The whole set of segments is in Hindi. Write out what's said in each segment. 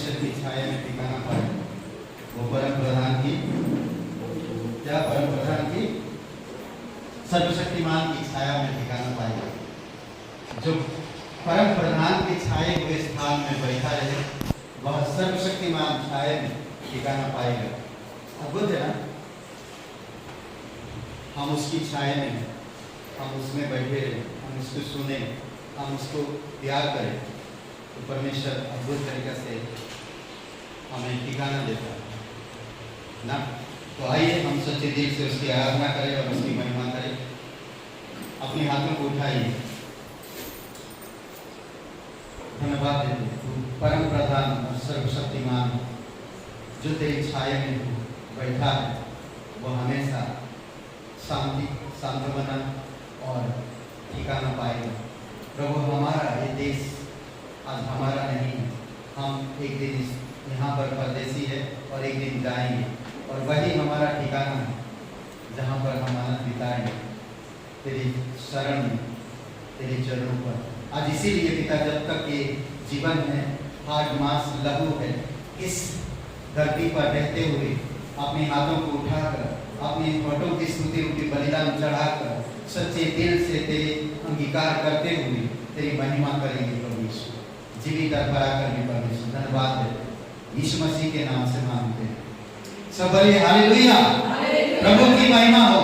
परमेश्वर की छाया में ठिकाना पाए, वो परम प्रधान की क्या परम प्रधान की सर्वशक्तिमान की छाया में ठिकाना पाएगा। जो परम प्रधान की छाए हुए स्थान में बैठा रहे वह सर्वशक्तिमान छाया में ठिकाना पाएगा। अद्भुत है ना? हम उसकी छाया में, हम उसमें बैठे रहे, हम उसको सुने, हम उसको प्यार करें तो परमेश्वर अद्भुत तरीके से हमें ठिकाना देता है ना। तो आइए हम सच्चे दिल से उसकी आराधना करें और उसकी महिमा करें। अपने हाथों को उठाइए, धन्यवाद देते हैं परम प्रधान और सर्वशक्तिमान जो तेरी छाया में बैठा है, वह हमेशा शांति, सांत्वना और ठिकाना पाएगा। प्रभु हमारा ये देश आज हमारा नहीं है, हम एक दिन यहाँ पर परदेसी है और एक दिन जाएंगे और वही हमारा ठिकाना है जहाँ पर हम आनंद बिताएंगे तेरी शरण में, तेरे चरणों पर। आज इसीलिए पिता जब तक ये जीवन है, हाड मांस लहू है, इस धरती पर रहते हुए अपने हाथों को उठाकर, अपने होठों की स्तुति रूपी बलिदान चढ़ाकर सच्चे दिल से तेरे अंगीकार करते हुए तेरी महिमा करेंगे प्रभु यीशु। जीवित और पराकर भी परमेश्वर धन्यवाद है, यीशु मसीह के नाम से मांगते हैं सब। बोलिए हालेलुया, प्रभु की महिमा हो।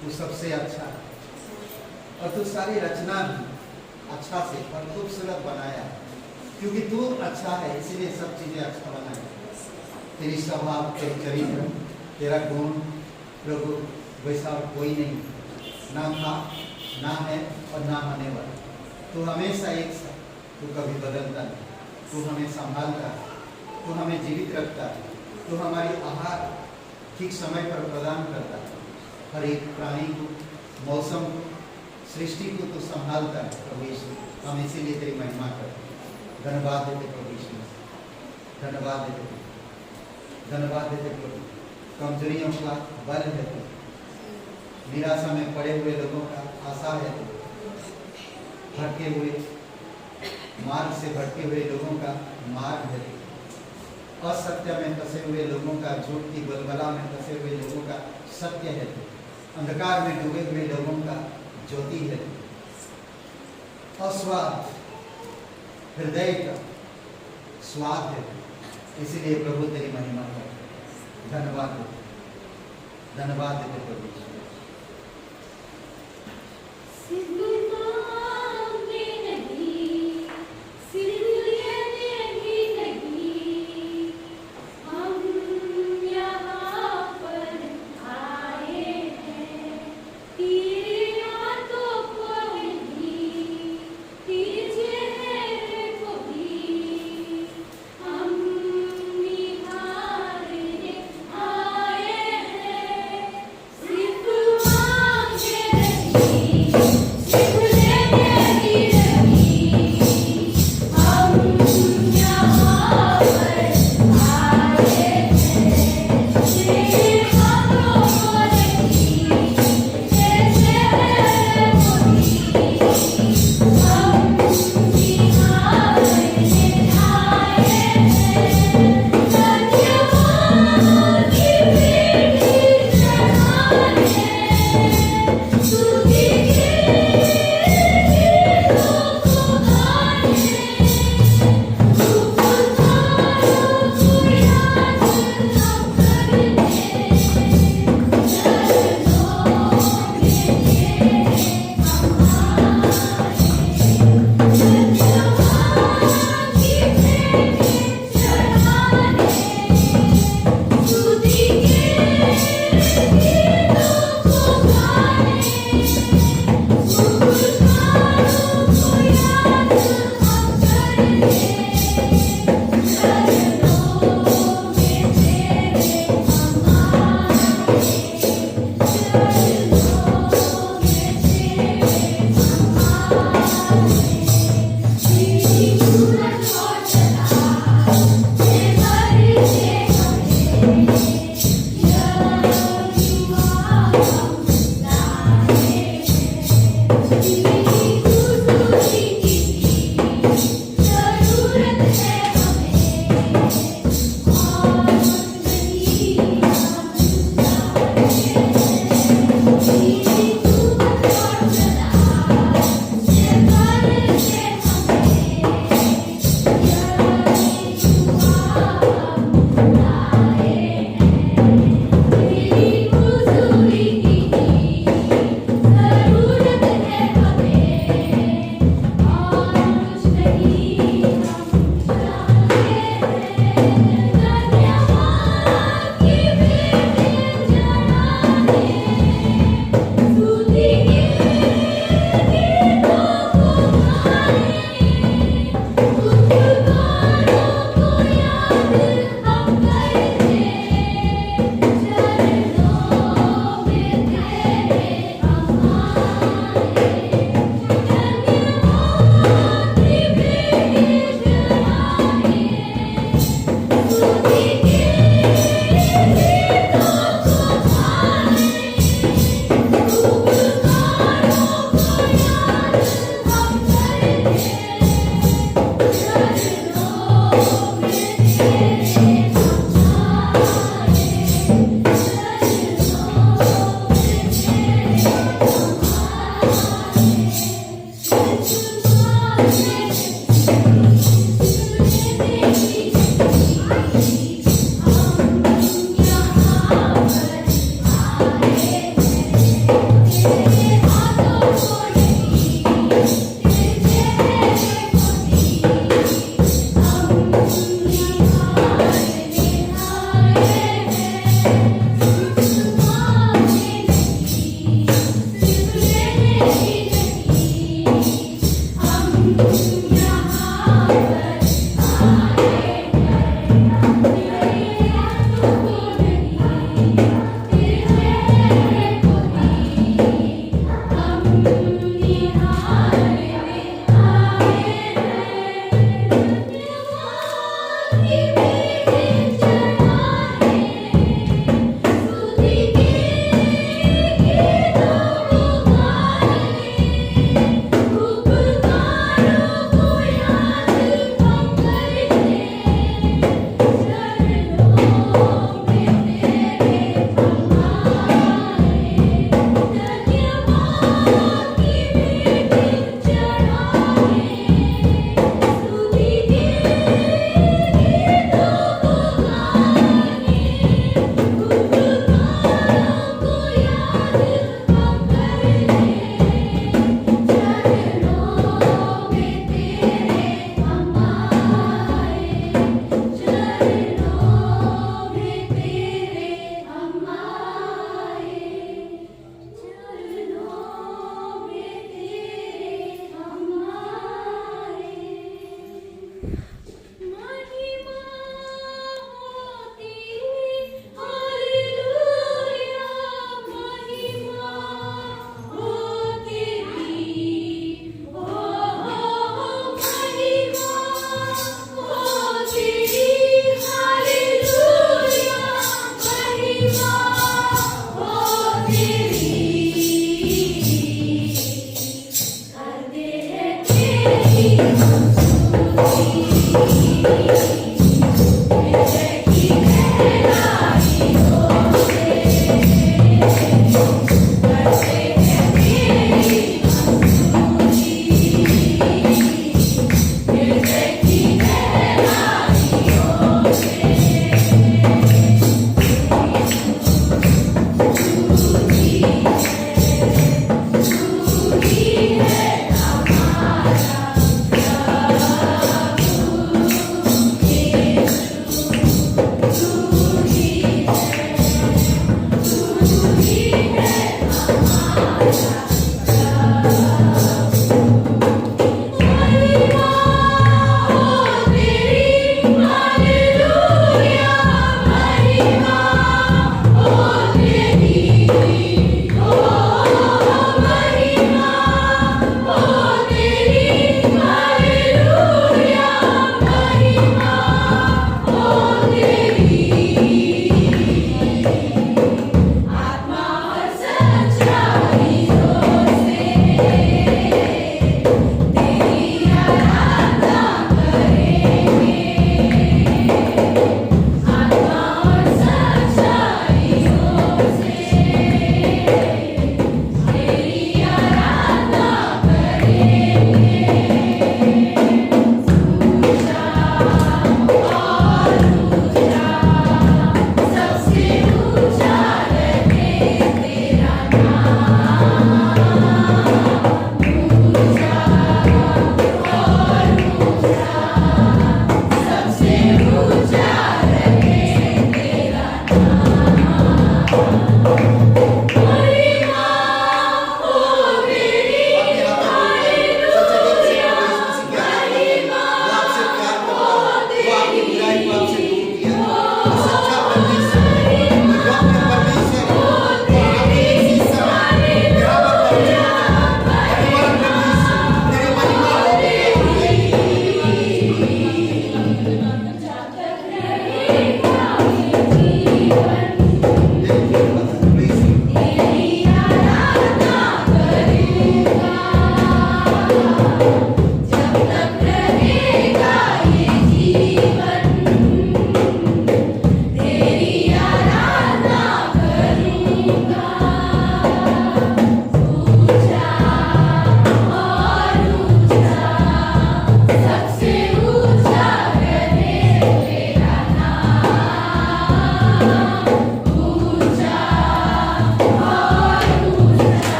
तू सबसे अच्छा है और तू सारी रचना भी अच्छा से और खूबसूरत बनाया, क्योंकि तू अच्छा है इसलिए सब चीजें अच्छा बनाई। तेरी स्वभाव, तेरी चरित्र, तेरा गुण प्रभु वैसा और कोई नहीं, ना था, ना है और ना होने वाला। तू हमेशा एक सा, तू कभी बदलता नहीं, तू हमें संभालता है, तू हमें जीवित रखता है, तू हमारी आहार ठीक समय पर प्रदान करता है। हर एक प्राणी को, मौसम को, सृष्टि को तू संभालता है प्रभु यीशु। हम इसीलिए तेरी महिमा करते हैं। धन्यवाद देते प्रभु यीशु, धन्यवाद देते, धन्यवाद देते प्रभु। कमजोरियों का बल है तू, निराशा में पड़े हुए लोगों का आशा है तू, भटके हुए मार्ग से भटके हुए लोगों का मार्ग है तू, असत्य में फंसे हुए लोगों का, झूठ की बलबला में फंसे हुए लोगों का सत्य है तू, अंधकार में डूबे हुए लोगों का ज्योति है तू, अस्वाद हृदय का स्वाद है तू। इसीलिए प्रभु तेरी महिमा करते, धन्यवाद देते, धन्यवाद देते प्रभु यीशु। Sifu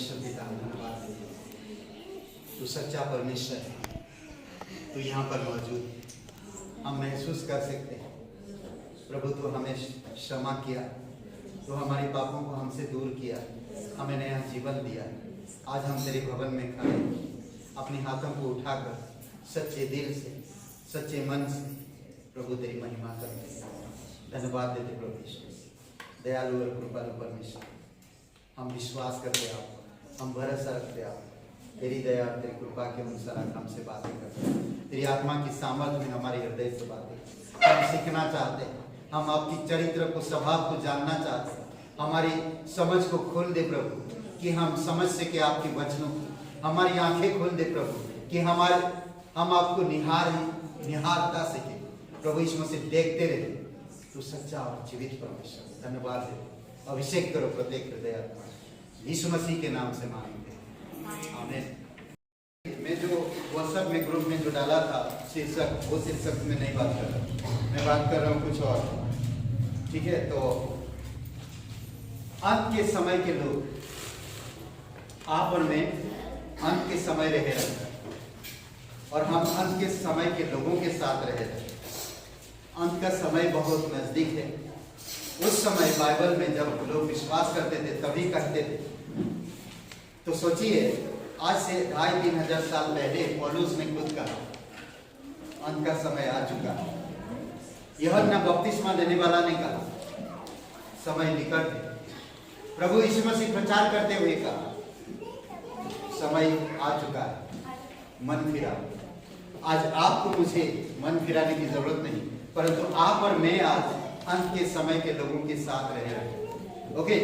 परमेश्वर पिता धन्यवाद देते हैं। तू सच्चा परमेश्वर है, तू यहाँ पर मौजूद है। हम महसूस कर सकते हैं प्रभु तू हमें क्षमा किया, तू हमारे पापों को हमसे दूर किया, हमें नया जीवन दिया। आज हम तेरे भवन में खड़े अपने हाथों को उठाकर सच्चे दिल से सच्चे मन से प्रभु तेरी महिमा करते हैं। धन्यवाद देते प्रभु यीशु, दयालु और कृपालु परमेश्वर। हम विश्वास करते आप, हम भरोसा रखते आप, तेरी दया और तेरी कृपा के अनुसार हमसे बातें करते हैं। तेरी आत्मा की सामर्थ में हमारे हृदय से बातें हम सीखना चाहते हैं। हम आपकी चरित्र को, स्वभाव को जानना चाहते हैं। हमारी समझ को खोल दे प्रभु, कि हम समझ सके आपके वचनों को। हमारी आंखें खोल दे प्रभु, कि हम आपको निहारता सके प्रभु। इसमें से देखते रहे, तू सच्चा और जीवित परमेश्वर। धन्यवाद दे, अभिषेक करो प्रत्येक हृदय यीशु मसीह के नाम से मांगते। आमीन। मैं जो व्हाट्सएप में ग्रुप में जो डाला था शीर्षक, वो शीर्षक में नहीं बात कर रहा, मैं बात कर रहा हूँ कुछ और। ठीक है, तो अंत के समय के लोग, आप और मैं अंत के समय रहे रहते हैं, और हम अंत के समय के लोगों के साथ रहे रहते हैं। अंत का समय बहुत नजदीक है। उस समय बाइबल में जब लोग विश्वास करते थे तभी कहते थे। तो सोचिए, आज से 2500-3000 साल पहले पौलुस ने खुद कहा अंत का समय आ चुका है। यूहन्ना बपतिस्मा देने वाला ने कहा समय निकट है। प्रभु यीशु मसीह प्रचार करते हुए कहा समय आ चुका है, मन फिरा। आज आपको मुझे मन फिराने की जरूरत नहीं, परंतु आप और मैं आज अंत के समय के लोगों के साथ रह रहे हैं। ओके,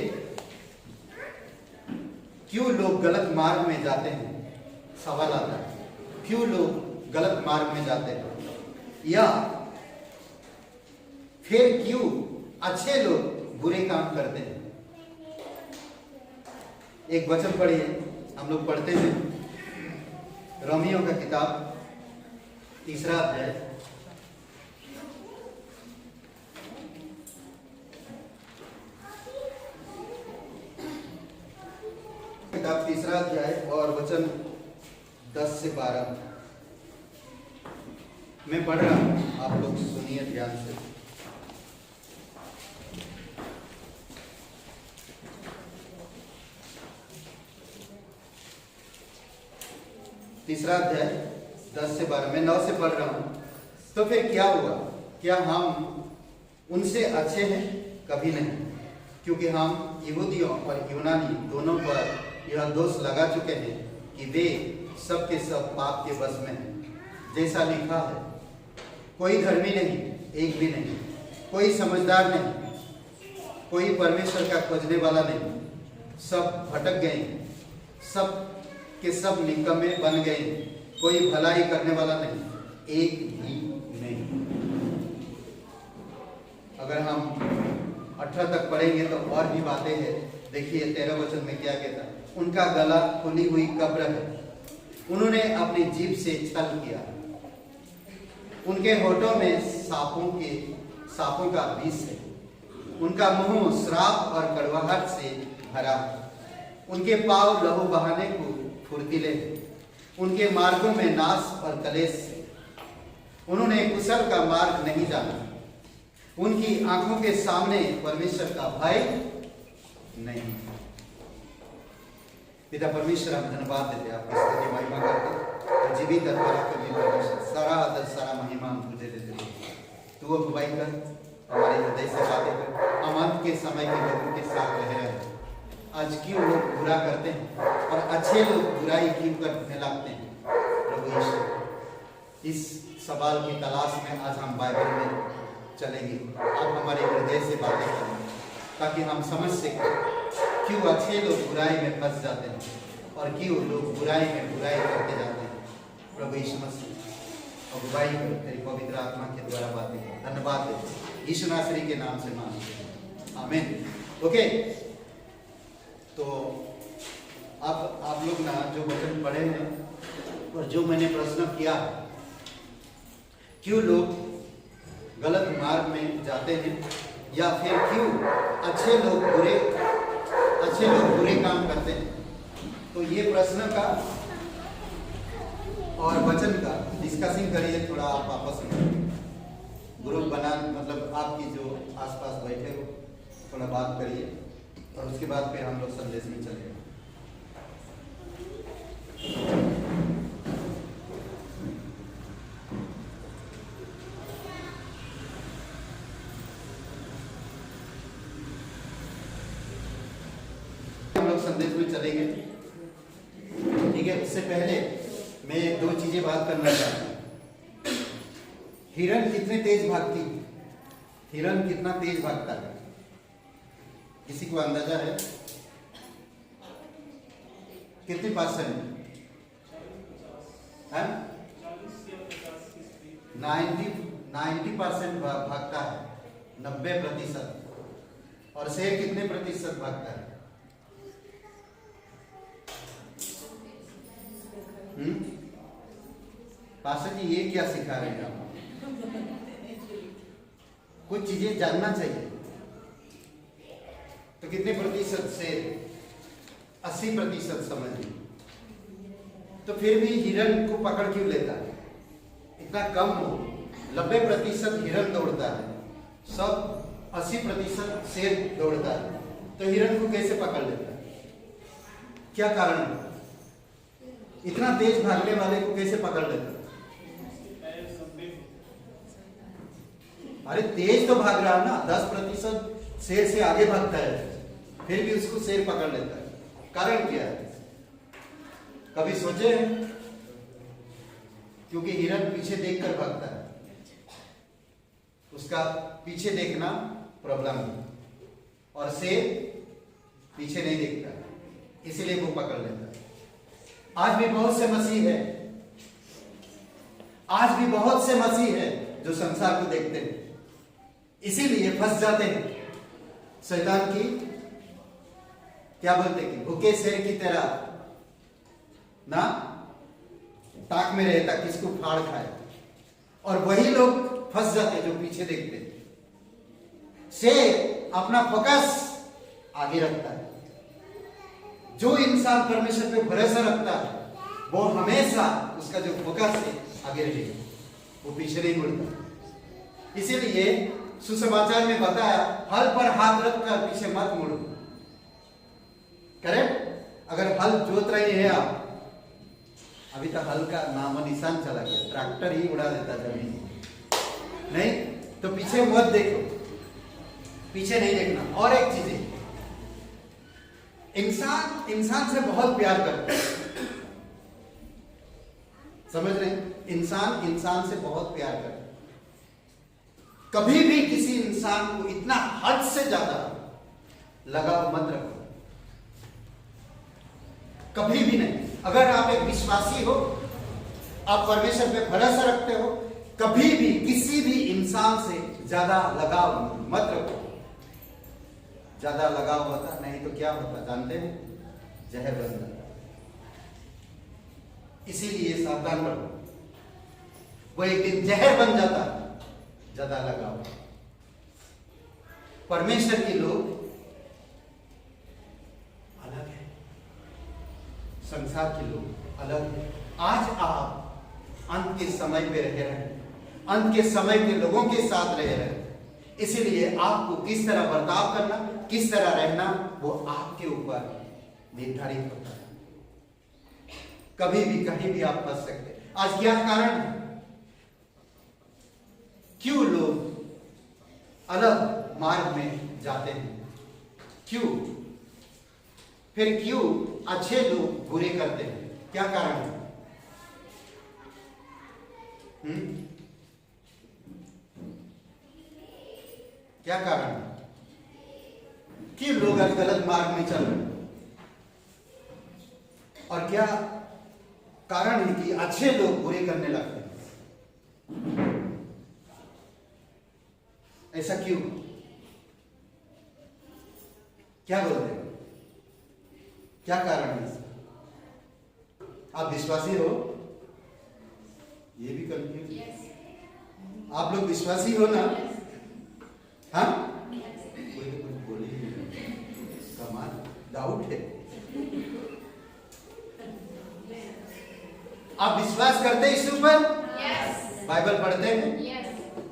क्यों लोग गलत मार्ग में जाते हैं? सवाल आता है, क्यों लोग गलत मार्ग में जाते हैं, या फिर क्यों अच्छे लोग बुरे काम करते हैं? एक वचन पढ़िए, हम लोग पढ़ते हैं रोमियो का किताब 3 अध्याय, किताब 3 अध्याय और वचन 10 से 12 मैं पढ़ रहा हूं, आप लोग सुनिए ध्यान से। तीसरा अध्याय 10 से 12, मैं 9 से पढ़ रहा हूं। तो फिर क्या हुआ? क्या हम उनसे अच्छे हैं? कभी नहीं, क्योंकि हम यहूदियों और यूनानी दोनों पर यह दोष लगा चुके हैं कि वे सब के सब पाप के वश में हैं। जैसा लिखा है, कोई धर्मी नहीं, एक भी नहीं, कोई समझदार नहीं, कोई परमेश्वर का खोजने वाला नहीं, सब भटक गए, सब के सब निकम्मे बन गए, कोई भलाई करने वाला नहीं, एक भी नहीं। अगर हम 18 तक पढ़ेंगे तो और भी बातें हैं। देखिए 13 वचन में क्या कहता है, उनका गला खुली हुई कब्र है, उन्होंने अपनी जीभ से छल किया, उनके होठों में सांपों का विष है, उनका मुंह श्राप और कड़वाहट से भरा, उनके पांव लहू बहाने को फुर्तीले, उनके मार्गों में नाश और कलेश से, उन्होंने कुशल का मार्ग नहीं जाना, उनकी आंखों के सामने परमेश्वर का भय नहीं। पिता परमेश्वर, हम धन्यवाद देते, आपकी स्तुति महिमा करते और जीवित परमेश्वर, सारा आदर सारा महिमा हम तुझे देते। तू अगुवाई कर, हमारे हृदय से बातें कर। हम अंत के समय के लोगों के साथ रह रहे हैं। आज क्यों लोग बुरा करते हैं और अच्छे लोग बुराई क्यों करने लगते हैं? प्रभु यीशु, इस सवाल की तलाश में आज हम बाइबल में चलेंगे। आप हमारे हृदय से बातें करें ताकि हम समझ सकें क्यों अच्छे लोग बुराई में फंस जाते हैं और क्यों लोग बुराई में बुराई करते जाते हैं। प्रभु यीशु मसीह अगुवाई कर, तेरी पवित्र आत्मा के द्वारा बातें कर। धन्यवाद देते यीशु नासरी के नाम से मांगते हैं, आमीन। ओके, तो आप लोग ना जो वचन पढ़े हैं और जो मैंने प्रश्न किया, क्यों लोग गलत मार्ग में जाते हैं, या फिर क्यों अच्छे लोग बुरे काम करते हैं। तो ये प्रश्न का और वचन का डिस्कसिंग करिए थोड़ा आप आपस में, ग्रुप बना, मतलब आपकी जो आसपास बैठे हो थोड़ा बात करिए और उसके बाद फिर हम लोग संदेश में चलेंगे। हम लोग संदेश में चलेंगे, ठीक है। उससे पहले मैं दो चीजें बात करना चाहता हूँ। हिरण कितने तेज भागती है? हिरण कितना तेज भागता है? किसी को अंदाजा है? कितने %? 90% भागता है, 90%। और शेर कितने प्रतिशत भागता है? पास्टर जी ये क्या सिखा रहे हैं आप? कुछ चीजें जानना चाहिए। तो कितने प्रतिशत शेर? 80% समझिए। तो फिर भी हिरण को पकड़ क्यों लेता है? इतना कम हो, 90% हिरण दौड़ता है, सब 80% शेर दौड़ता है, तो हिरण को कैसे पकड़ लेता है? क्या कारण है? इतना तेज भागने वाले को कैसे पकड़ लेता है? अरे तेज तो भाग रहा है ना, 10% शेर से आगे भागता है, फिर भी उसको शेर पकड़ लेता है। कारण क्या है? कभी सोचे? क्योंकि हिरण पीछे देखकर भागता है, उसका पीछे देखना प्रॉब्लम है, और शेर पीछे नहीं देखता, इसीलिए वो पकड़ लेता है। आज भी बहुत से मसीह है, आज भी बहुत से मसीह है जो संसार को देखते हैं, इसीलिए फंस जाते हैं शैतान की, क्या बोलते कि भूखे शेर की तरह ना ताक में रहता, किसको फाड़ खाए। और वही लोग फंस जाते जो पीछे देखते हैं। शेर अपना फोकस आगे रखता है। जो इंसान परमेश्वर पे भरोसा रखता है वो हमेशा उसका जो फोकस है आगे रहेगा, वो पीछे नहीं मुड़ता। इसीलिए सुसमाचार में बताया, हल पर हाथ रखकर पीछे मत मुड़ो। करेक्ट? अगर हल जोत रहे हैं आप, अभी तक हल का नाम निशान चला गया, ट्रैक्टर ही उड़ा देता जमीन, नहीं तो पीछे मत देखो, पीछे नहीं देखना। और एक चीज है, इंसान से बहुत प्यार करता है, समझ रहे? इंसान से बहुत प्यार करता है। कभी भी किसी इंसान को इतना हद से ज्यादा लगाव मत रखो, कभी भी नहीं। अगर आप एक विश्वासी हो, आप परमेश्वर पे भरोसा रखते हो, कभी भी किसी भी इंसान से ज्यादा लगाव मत रखो। ज्यादा लगाव होता नहीं तो क्या होता जानते हैं? जहर बन जाता। इसीलिए सावधान रहो, वो एक दिन जहर बन जाता ज्यादा लगाव। परमेश्वर के लोग अलग है, संसार के लोग अलग है। आज आप अंत के समय पे रह रहे हैं, अंत के समय के लोगों के साथ रह रहे हैं, इसीलिए आपको किस तरह बर्ताव करना, किस तरह रहना, वो आपके ऊपर निर्धारित होता है। कभी भी कहीं भी आप फंस सकते हैं। आज क्या कारण है? क्यों लोग अलग मार्ग में जाते हैं? क्यों? फिर क्यों अच्छे लोग बुरे करते हैं? क्या कारण है? क्या कारण है? क्यों लोग आज गलत मार्ग में चल रहे हैं? और क्या कारण है कि अच्छे लोग बुरे करने लगते हैं? ऐसा क्यों? क्या बोलते हैं? क्या कारण है इसका? आप विश्वासी हो? ये भी कंफ्यूज। आप लोग विश्वासी हो ना? हाँ, कोई तो कुछ बोले ही नहीं, कमाल, डाउट है। आप विश्वास करते हैं ईश्वर पर? Yes. बाइबल पढ़ते हैं? Yes.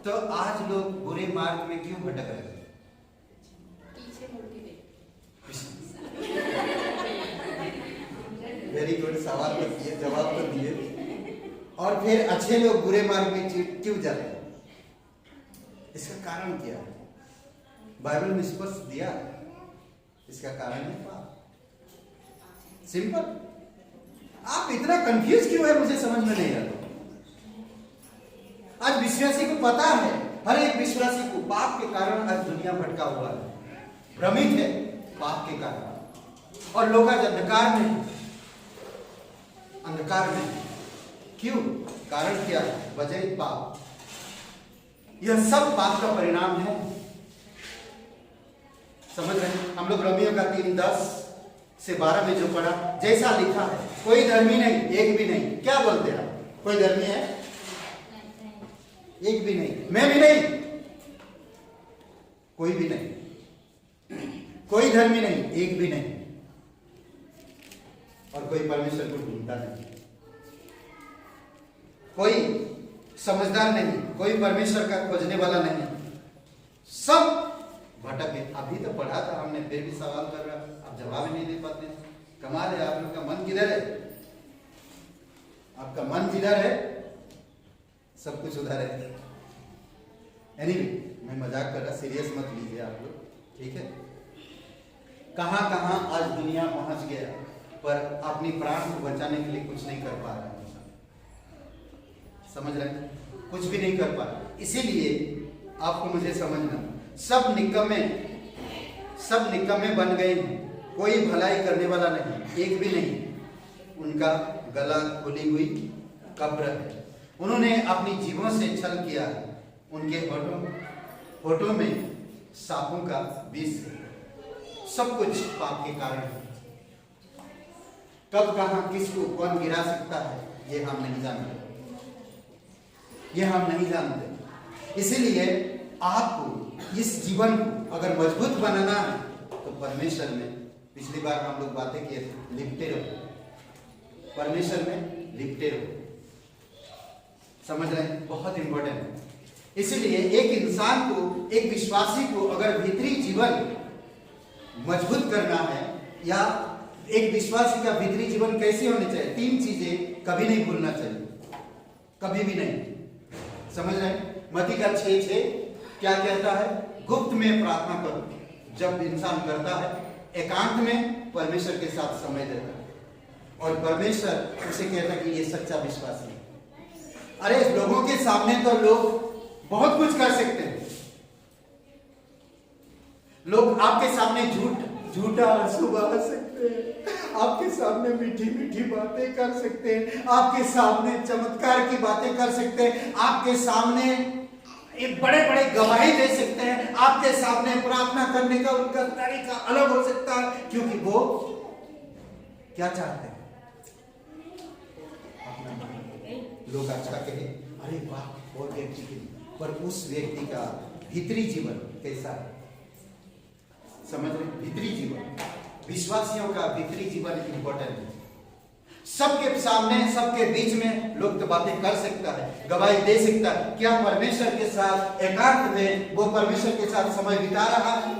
तो आज लोग बुरे मार्ग में क्यों भटक रहे हैं? पीछे मुड़ के देख। वेरी गुड, सवाल तो दिए, जवाब तो दिए। और फिर अच्छे लोग बुरे मार्ग में क्यों जाते हैं? इसका कारण क्या है? बाइबल में स्पष्ट दिया, इसका कारण है पाप। सिंपल। आप इतना कंफ्यूज क्यों है, मुझे समझ में नहीं आता। आज विश्वासी को पता है, हर एक विश्वासी को पाप के कारण आज दुनिया भटका हुआ है, भ्रमित है पाप के कारण, और लोग आज अंधकार में क्यों? कारण क्या है? वजह पाप। यह सब पाप का परिणाम है। समझ रहे हैं? हम लोग रोमियो का 3:10 से 12 में जो पढ़ा, जैसा लिखा है, कोई धर्मी नहीं, एक भी नहीं। क्या बोलते हैं आप? कोई धर्मी है? एक भी नहीं। मैं भी नहीं, कोई भी नहीं। कोई धर्मी नहीं, एक भी नहीं, और कोई परमेश्वर को ढूंढता नहीं। कोई समझदार नहीं, कोई परमेश्वर का खोजने वाला नहीं। सब भटक गए। अभी तो पढ़ा था हमने, फिर भी सवाल कर रहा, आप जवाब ही नहीं दे पाते। कमाल है, आप लोग का मन किधर है? आपका मन जिधर है सब कुछ उधर है। एनीवे, मैं मजाक कर रहा, सीरियस मत लीजिए आप लोग, ठीक है? कहां कहां आज दुनिया पहुंच गया, पर अपनी प्राण को बचाने के लिए कुछ नहीं कर पा रहा। समझ रहे हैं? कुछ भी नहीं कर पा रहा। इसीलिए आपको मुझे समझना, सब निकम्मे बन गए हैं। कोई भलाई करने वाला नहीं, एक भी नहीं। उनका गला खुली हुई कब्र है। उन्होंने अपनी जीभों से छल किया है। उनके होठों में सांपों का विष है। सब कुछ पाप के कारण है। कब कहां किसको कौन गिरा सकता है, ये हम नहीं जानते। इसीलिए आपको इस जीवन को अगर मजबूत बनाना है तो परमेश्वर में, पिछली बार हम लोग बातें किए थे, लिपटे रहो। परमेश्वर में लिपटे रहो। समझ रहे हैं? बहुत इंपॉर्टेंट है। इसीलिए एक इंसान को, एक विश्वासी को अगर भीतरी जीवन मजबूत करना है, या एक विश्वासी का भीतरी जीवन कैसे होने चाहिए, 3 चीजें कभी नहीं भूलना चाहिए, कभी भी नहीं। समझ रहे हैं? मत्ती का 6:6 क्या कहता है? गुप्त में प्रार्थना करो। जब इंसान करता है, एकांत में परमेश्वर के साथ समय देता है, और परमेश्वर उसे कहता है कि ये सच्चा विश्वासी है। अरे लोगों के सामने तो लोग बहुत कुछ कर सकते हैं। लोग आपके सामने झूठा आंसू बहा सकते हैं, आपके सामने मीठी मीठी बातें कर सकते हैं, आपके सामने चमत्कार की बातें कर सकते हैं, आपके सामने एक बड़े बड़े गवाही दे सकते हैं, आपके सामने प्रार्थना करने का उनका तरीका अलग हो सकता है, क्योंकि वो क्या चाहते हैं? लोग अच्छा कहे, अरे वाह वो व्यक्ति के, पर उस व्यक्ति का भीतरी जीवन कैसा है? समझ रहे? भीतरी जीवन, विश्वासियों का भीतरी जीवन इंपॉर्टेंट है। सबके सामने, सबके बीच में लोग तो बातें कर सकता है, गवाही दे सकता है। क्या परमेश्वर के साथ एकांत में वो परमेश्वर के साथ समय बिता रहा है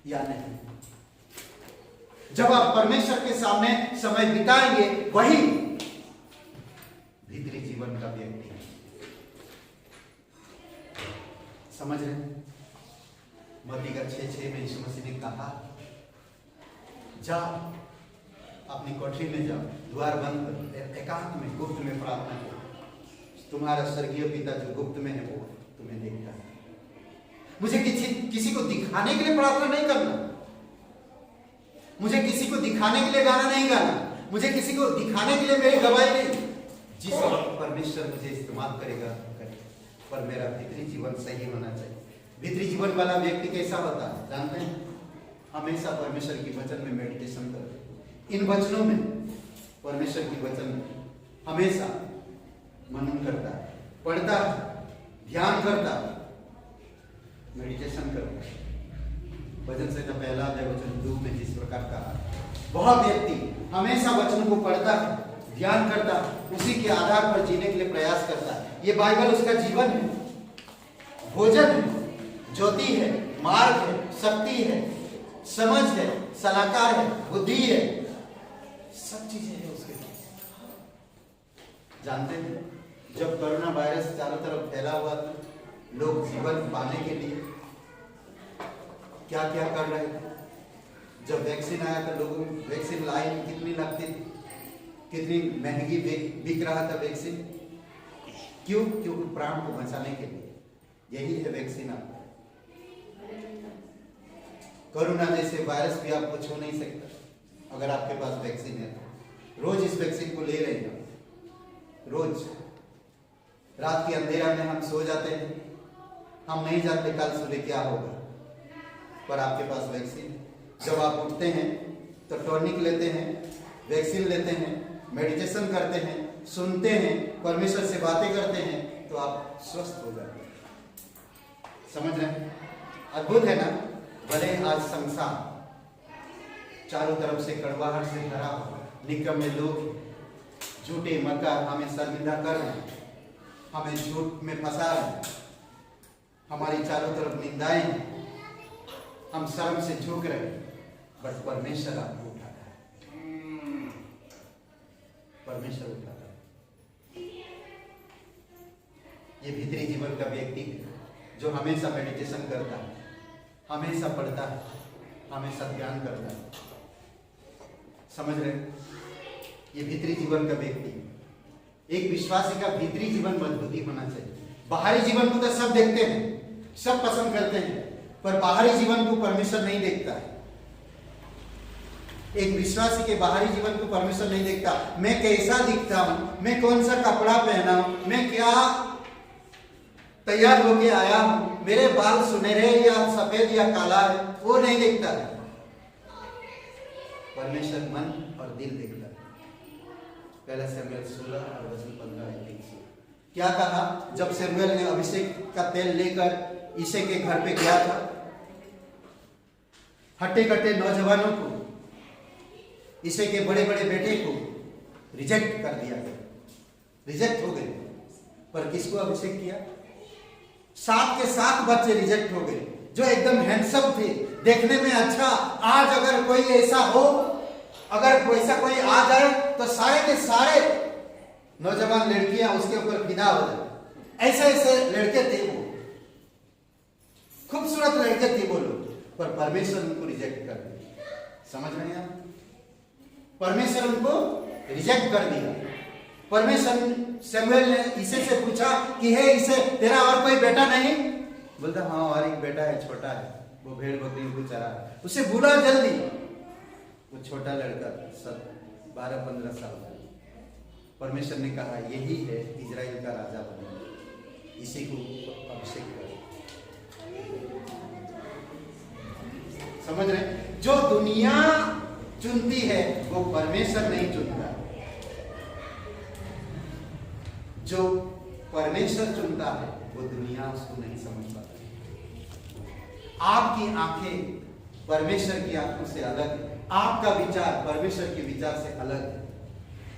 या नहीं? जब आप परमेश्वर के सामने समय बिताएंगे, वही भीतरी जीवन का व्यक्ति है। समझ रहे हैं? मत्ती का 6:6 में यीशु मसीह ने कहा, जाओ अपनी कोठरी में जाओ, द्वार बंद करो, एकांत में, गुप्त में प्रार्थना करो। तुम्हारा स्वर्गीय पिता जो गुप्त में है वो तुम्हें देखता है। मुझे किसी को दिखाने के लिए प्रार्थना नहीं करना, मुझे किसी को दिखाने के लिए गाना नहीं गाना, मुझे किसी को दिखाने के लिए मेरी गवाही नहीं। जिस वक्त परमेश्वर मुझे इस्तेमाल करेगा करे, पर मेरा भीतरी जीवन सही होना चाहिए। भीतरी जीवन वाला व्यक्ति कैसा होता है जानते हैं? हमेशा परमेश्वर की वचन में मेडिटेशन करते, इन वचनों में, परमेश्वर की वचन में हमेशा मनन करता है, पढ़ता है, ध्यान करता है, मेडिटेशन करता है। वचन से पहला अध्याय वचन 2 में जिस प्रकार कहा, बहुत व्यक्ति हमेशा वचन को पढ़ता है, ध्यान करता है, उसी के आधार पर जीने के लिए प्रयास करता है। ये बाइबल उसका जीवन है, भोजन है, ज्योति है, मार्ग है, शक्ति है, समझ है, सलाहकार है, बुद्धि है, सब चीजें हैं उसके पास। जानते हैं जब कोरोना वायरस चारों तरफ फैला हुआ था, लोग जीवन पाने के लिए क्या क्या कर रहे थे। जब वैक्सीन आया था, लोगों वैक्सीन लाइन कितनी लगती थी, कितनी महंगी बिक रहा था वैक्सीन। क्यों? क्योंकि प्राण को बचाने के लिए। यही है वैक्सीन। आपका कोरोना जैसे वायरस भी आपको छू नहीं सकता अगर आपके पास वैक्सीन है। रोज इस वैक्सीन को ले रहे हैं, रोज रात के अंधेरा में हम सो जाते हैं, हम नहीं जानते कल सुबह क्या होगा, पर आपके पास वैक्सीन है। जब आप उठते हैं तो टॉनिक लेते हैं, वैक्सीन लेते हैं, मेडिटेशन करते हैं, सुनते हैं, परमेश्वर से बातें करते हैं, तो आप स्वस्थ हो जाते हैं। समझ रहे हैं? अद्भुत है ना। भले आज संसार चारों तरफ से कड़वाहट से भरा हुआ, निकम्मे लोग, झूठे मक्कार हमें शर्मिंदा कर रहे हैं, हमें झूठ में फंसा रहे हैं, हमारी चारों तरफ निंदाएं हैं, हम शर्म से झुक रहे हैं, बट परमेश्वर आपको उठाता है। परमेश्वर उठाता है। ये भीतरी जीवन का व्यक्ति है जो हमेशा मेडिटेशन करता है, हमेशा पढ़ता है, हमेशा ध्यान करता है। समझ रहे? ये भीतरी जीवन का व्यक्ति है। एक विश्वासी का भीतरी जीवन मजबूती होना चाहिए। बाहरी जीवन को तो सब देखते हैं, सब पसंद करते हैं, पर बाहरी जीवन को परमेश्वर नहीं देखता है। एक विश्वासी के बाहरी जीवन को परमेश्वर नहीं देखता। मैं कैसा दिखता हूं, मैं कौन सा कपड़ा पहना हूं, मैं क्या तैयार होके आया हूं, मेरे बाल सुनहरे या सफेद या काला है, वो नहीं देखता है। परमेश्वर मन और दिल देखता है। पहला शमूएल 16 और वचन 15 क्या कहा? जब शमूएल ने अभिषेक का तेल लेकर यिशै के घर पे गया था, हट्टे कट्टे नौजवानों को, यिशै के बड़े बड़े बेटे को रिजेक्ट कर दिया गया, रिजेक्ट हो गए। पर किसको अभिषेक किया? 7 के 7 बच्चे रिजेक्ट हो गए जो एकदम हैंडसम थे, देखने में अच्छा। आज अगर कोई ऐसा हो, अगर वैसा कोई आ जाए तो सारे के सारे नौजवान लड़कियां उसके ऊपर फिदा हो जाए। ऐसे ऐसे लड़के थे वो, खूबसूरत लड़के थे वो लोग, पर परमेश्वर उनको रिजेक्ट कर दिया। समझ रहे हैं आप? परमेश्वर उनको रिजेक्ट कर दिया। परमेश्वर शमूएल ने यिशै से पूछा कि हे यिशै, तेरा और कोई बेटा नहीं? बोलता हाँ, और एक बेटा है, छोटा है, वो भेड़ बकरी को चरा है। उसे बुला जल्दी। वो छोटा लड़का 12-15 साल का। परमेश्वर ने कहा यही है इजराइल का राजा बने, इसी को अभिषेक कर। समझ रहे? जो दुनिया चुनती है वो परमेश्वर नहीं चुनता। जो परमेश्वर चुनता है वो दुनिया उसको नहीं समझ पाती। आपकी आंखें परमेश्वर की आंखों से अलग है, आपका विचार परमेश्वर के विचार से अलग है।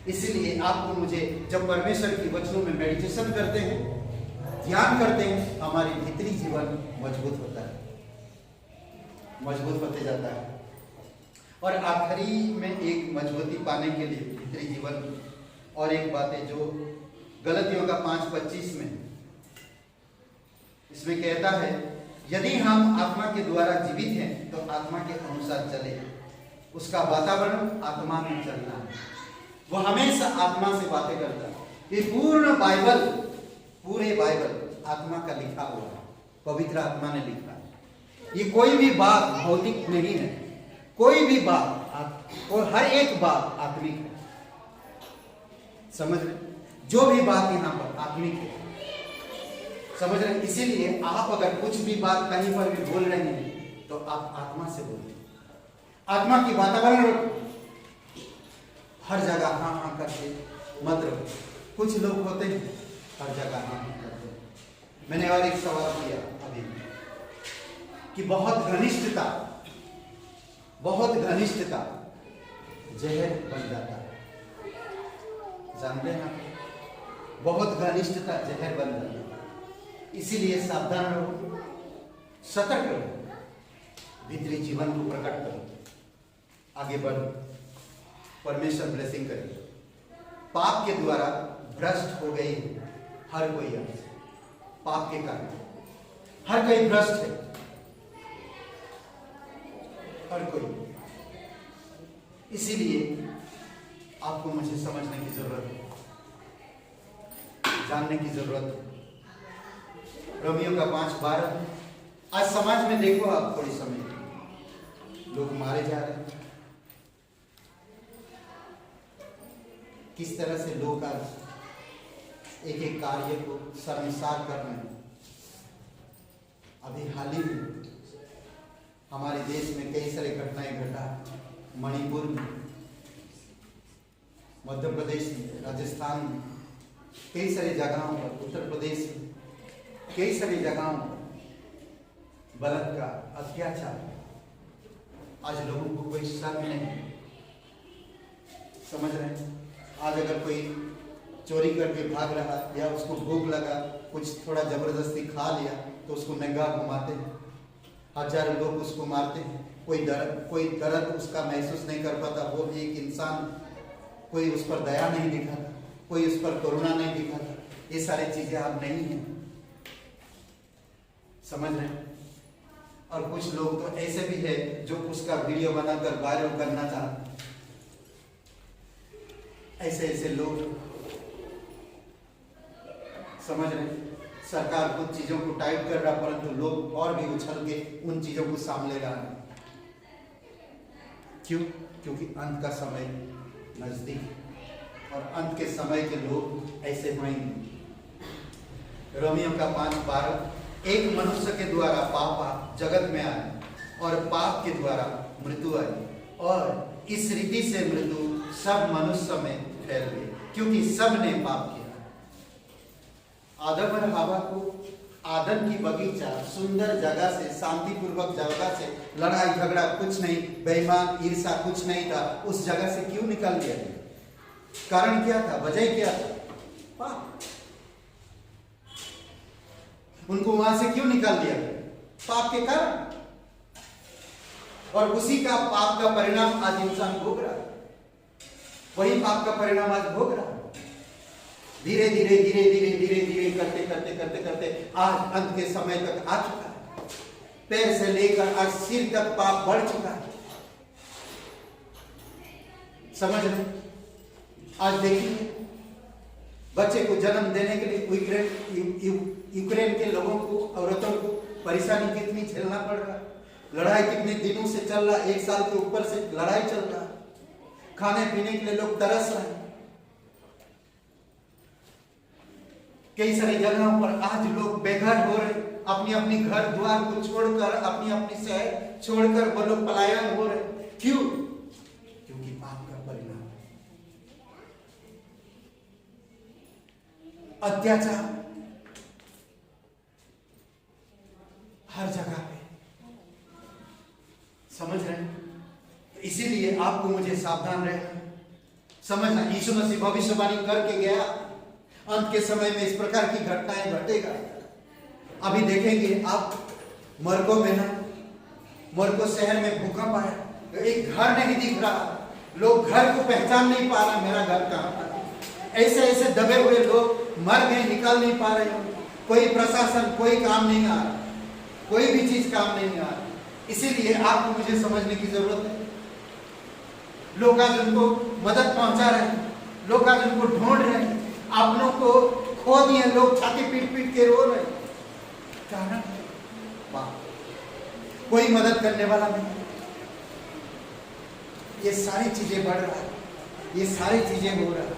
इसीलिए आपको मुझे जब परमेश्वर की वचनों में मेडिटेशन करते हैं, ध्यान करते हैं, हमारी भीतरी जीवन मजबूत होता है, मजबूत होते जाता है। और आखिरी में एक मजबूती पाने के लिए भीतरी जीवन और एक बात है जो गलतियों का 5:25 में इसमें कहता है, यदि हम आत्मा के द्वारा जीवित हैं तो आत्मा के अनुसार चले। उसका वातावरण आत्मा में चलना है। वो हमेशा आत्मा से बातें करता है। ये पूर्ण बाइबल, पूरे बाइबल आत्मा का लिखा हुआ है, पवित्र आत्मा ने लिखा है। ये कोई भी बात भौतिक नहीं है, कोई भी बात और हर एक बात आत्मिक है। समझ रहे? जो भी बात यहाँ पर आत्मिक है। समझ रहे? इसीलिए आप अगर कुछ भी बात कहीं पर भी बोल रहे हैं तो आप आत्मा से बोलिए। आत्मा की वातावरण हर जगह हाँ हाँ करके मत रहो। कुछ लोग होते हैं हर जगह हाँ हाँ करते हैं। मैंने और एक सवाल किया अभी कि बहुत घनिष्ठता जहर बन जाता है। जानते हैं आप, बहुत घनिष्ठता जहर बन जाती है। इसीलिए सावधान रहो, सतर्क रहो, भीतरी जीवन को प्रकट करो, आगे बढ़ो, परमेश्वर ब्लेसिंग करे। पाप के द्वारा भ्रष्ट हो गई हर कोई, पाप के कारण हर कोई भ्रष्ट है, हर कोई। इसीलिए आपको मुझे समझने की जरूरत है, जानने की जरूरत है। रोमियो का 5:12। आज समाज में देखो आप, थोड़ी समय लोग मारे जा रहे हैं, किस तरह से लोग आज एक एक कार्य को शर्मसार कर रहे हैं। अभी हाल ही में हमारे देश में कई सारी घटनाएं घटा, मणिपुर में, मध्य प्रदेश में, राजस्थान में, कई सारी जगहों पर, उत्तर प्रदेश में कई सारी जगहों पर बलात्कार, अत्याचार। आज लोगों को कोई शर्म नहीं, समझ रहे हैं। आज अगर कोई चोरी करके भाग रहा या उसको भूख लगा, कुछ थोड़ा जबरदस्ती खा लिया तो उसको नंगा घुमाते हैं, हजारों लोग उसको मारते हैं। कोई दर्द उसका महसूस नहीं कर पाता, वो एक इंसान, कोई उस पर दया नहीं दिखाता, कोई उस पर करुणा नहीं दिखाता। ये सारी चीजें अब नहीं है, समझ रहे हैं। और कुछ लोग तो ऐसे भी है जो उसका वीडियो बनाकर वायरल करना चाहते, ऐसे ऐसे लोग, समझ रहे हैं। सरकार कुछ चीजों को टाइट कर रहा, परंतु लोग और भी उछल के उन चीजों को सामने ला रहे। क्यों? क्योंकि अंत का समय नजदीक है और अंत के समय के लोग ऐसे होंगे। रोमियो का 5:12। एक मनुष्य के द्वारा पाप जगत में आया और पाप के द्वारा मृत्यु आई, और इस रीति से मृत्यु सब मनुष्य में फैल गई, क्योंकि सब ने पाप किया। आदम और हवा को आदम की बगीचा, सुंदर जगह से, शांतिपूर्वक जगह से, लड़ाई झगड़ा कुछ नहीं, बेईमान ईर्षा कुछ नहीं था, उस जगह से क्यों निकाल दिया गया? कारण क्या था? वजह क्या था? पाप। उनको वहां से क्यों निकाल दिया गया? पाप के कारण। और उसी का पाप का परिणाम आज इंसान भोग रहा है, वही पाप का परिणाम आज भोग रहा है। धीरे धीरे धीरे धीरे धीरे धीरे करते करते करते करते आज अंत के समय तक आ चुका है। पैर से लेकर आज सिर तक पाप बढ़ चुका है, समझ रहे? आज देखिए, बच्चे को जन्म देने के लिए यूक्रेन के लोगों को, औरतों को परेशानी कितनी झेलना पड़ रहा है। लड़ाई कितने दिनों से चल रहा है, 1 साल के ऊपर से लड़ाई चल रहा है। खाने पीने के लिए लोग तरस रहे हैं। कई सारी जगहों पर आज लोग बेघर हो रहे, अपनी अपनी घर द्वार को छोड़कर, अपनी अपनी शहर छोड़कर वो लोग पलायन हो रहे। क्यों? क्योंकि पाप का परिणाम, अत्याचार हर जगह पे, समझ रहे हैं? इसीलिए आपको मुझे सावधान रहना, समझना। यीशु मसीह भविष्यवाणी करके गया, अंत के समय में इस प्रकार की घटनाएं घटेगा। अभी देखेंगे आप, मरको में ना, मरको शहर में भूकंप आया, एक घर नहीं दिख रहा, लोग घर को पहचान नहीं पा रहे, मेरा घर कहां पर। ऐसे ऐसे दबे हुए लोग मर गए, निकल नहीं पा रहे। कोई प्रशासन, कोई काम नहीं आ रहा, कोई भी चीज काम नहीं आ रहा। इसीलिए आपको मुझे समझने की जरूरत है। लोग आज उनको मदद पहुंचा रहे हैं, लोग आज उनको ढूंढ रहे हैं, अपनों को खो दिए, लोग छाती पीट पीट के रो रहे। कारण कोई मदद करने वाला नहीं। ये सारी चीजें बढ़ रहा है, ये सारी चीजें हो रहा है,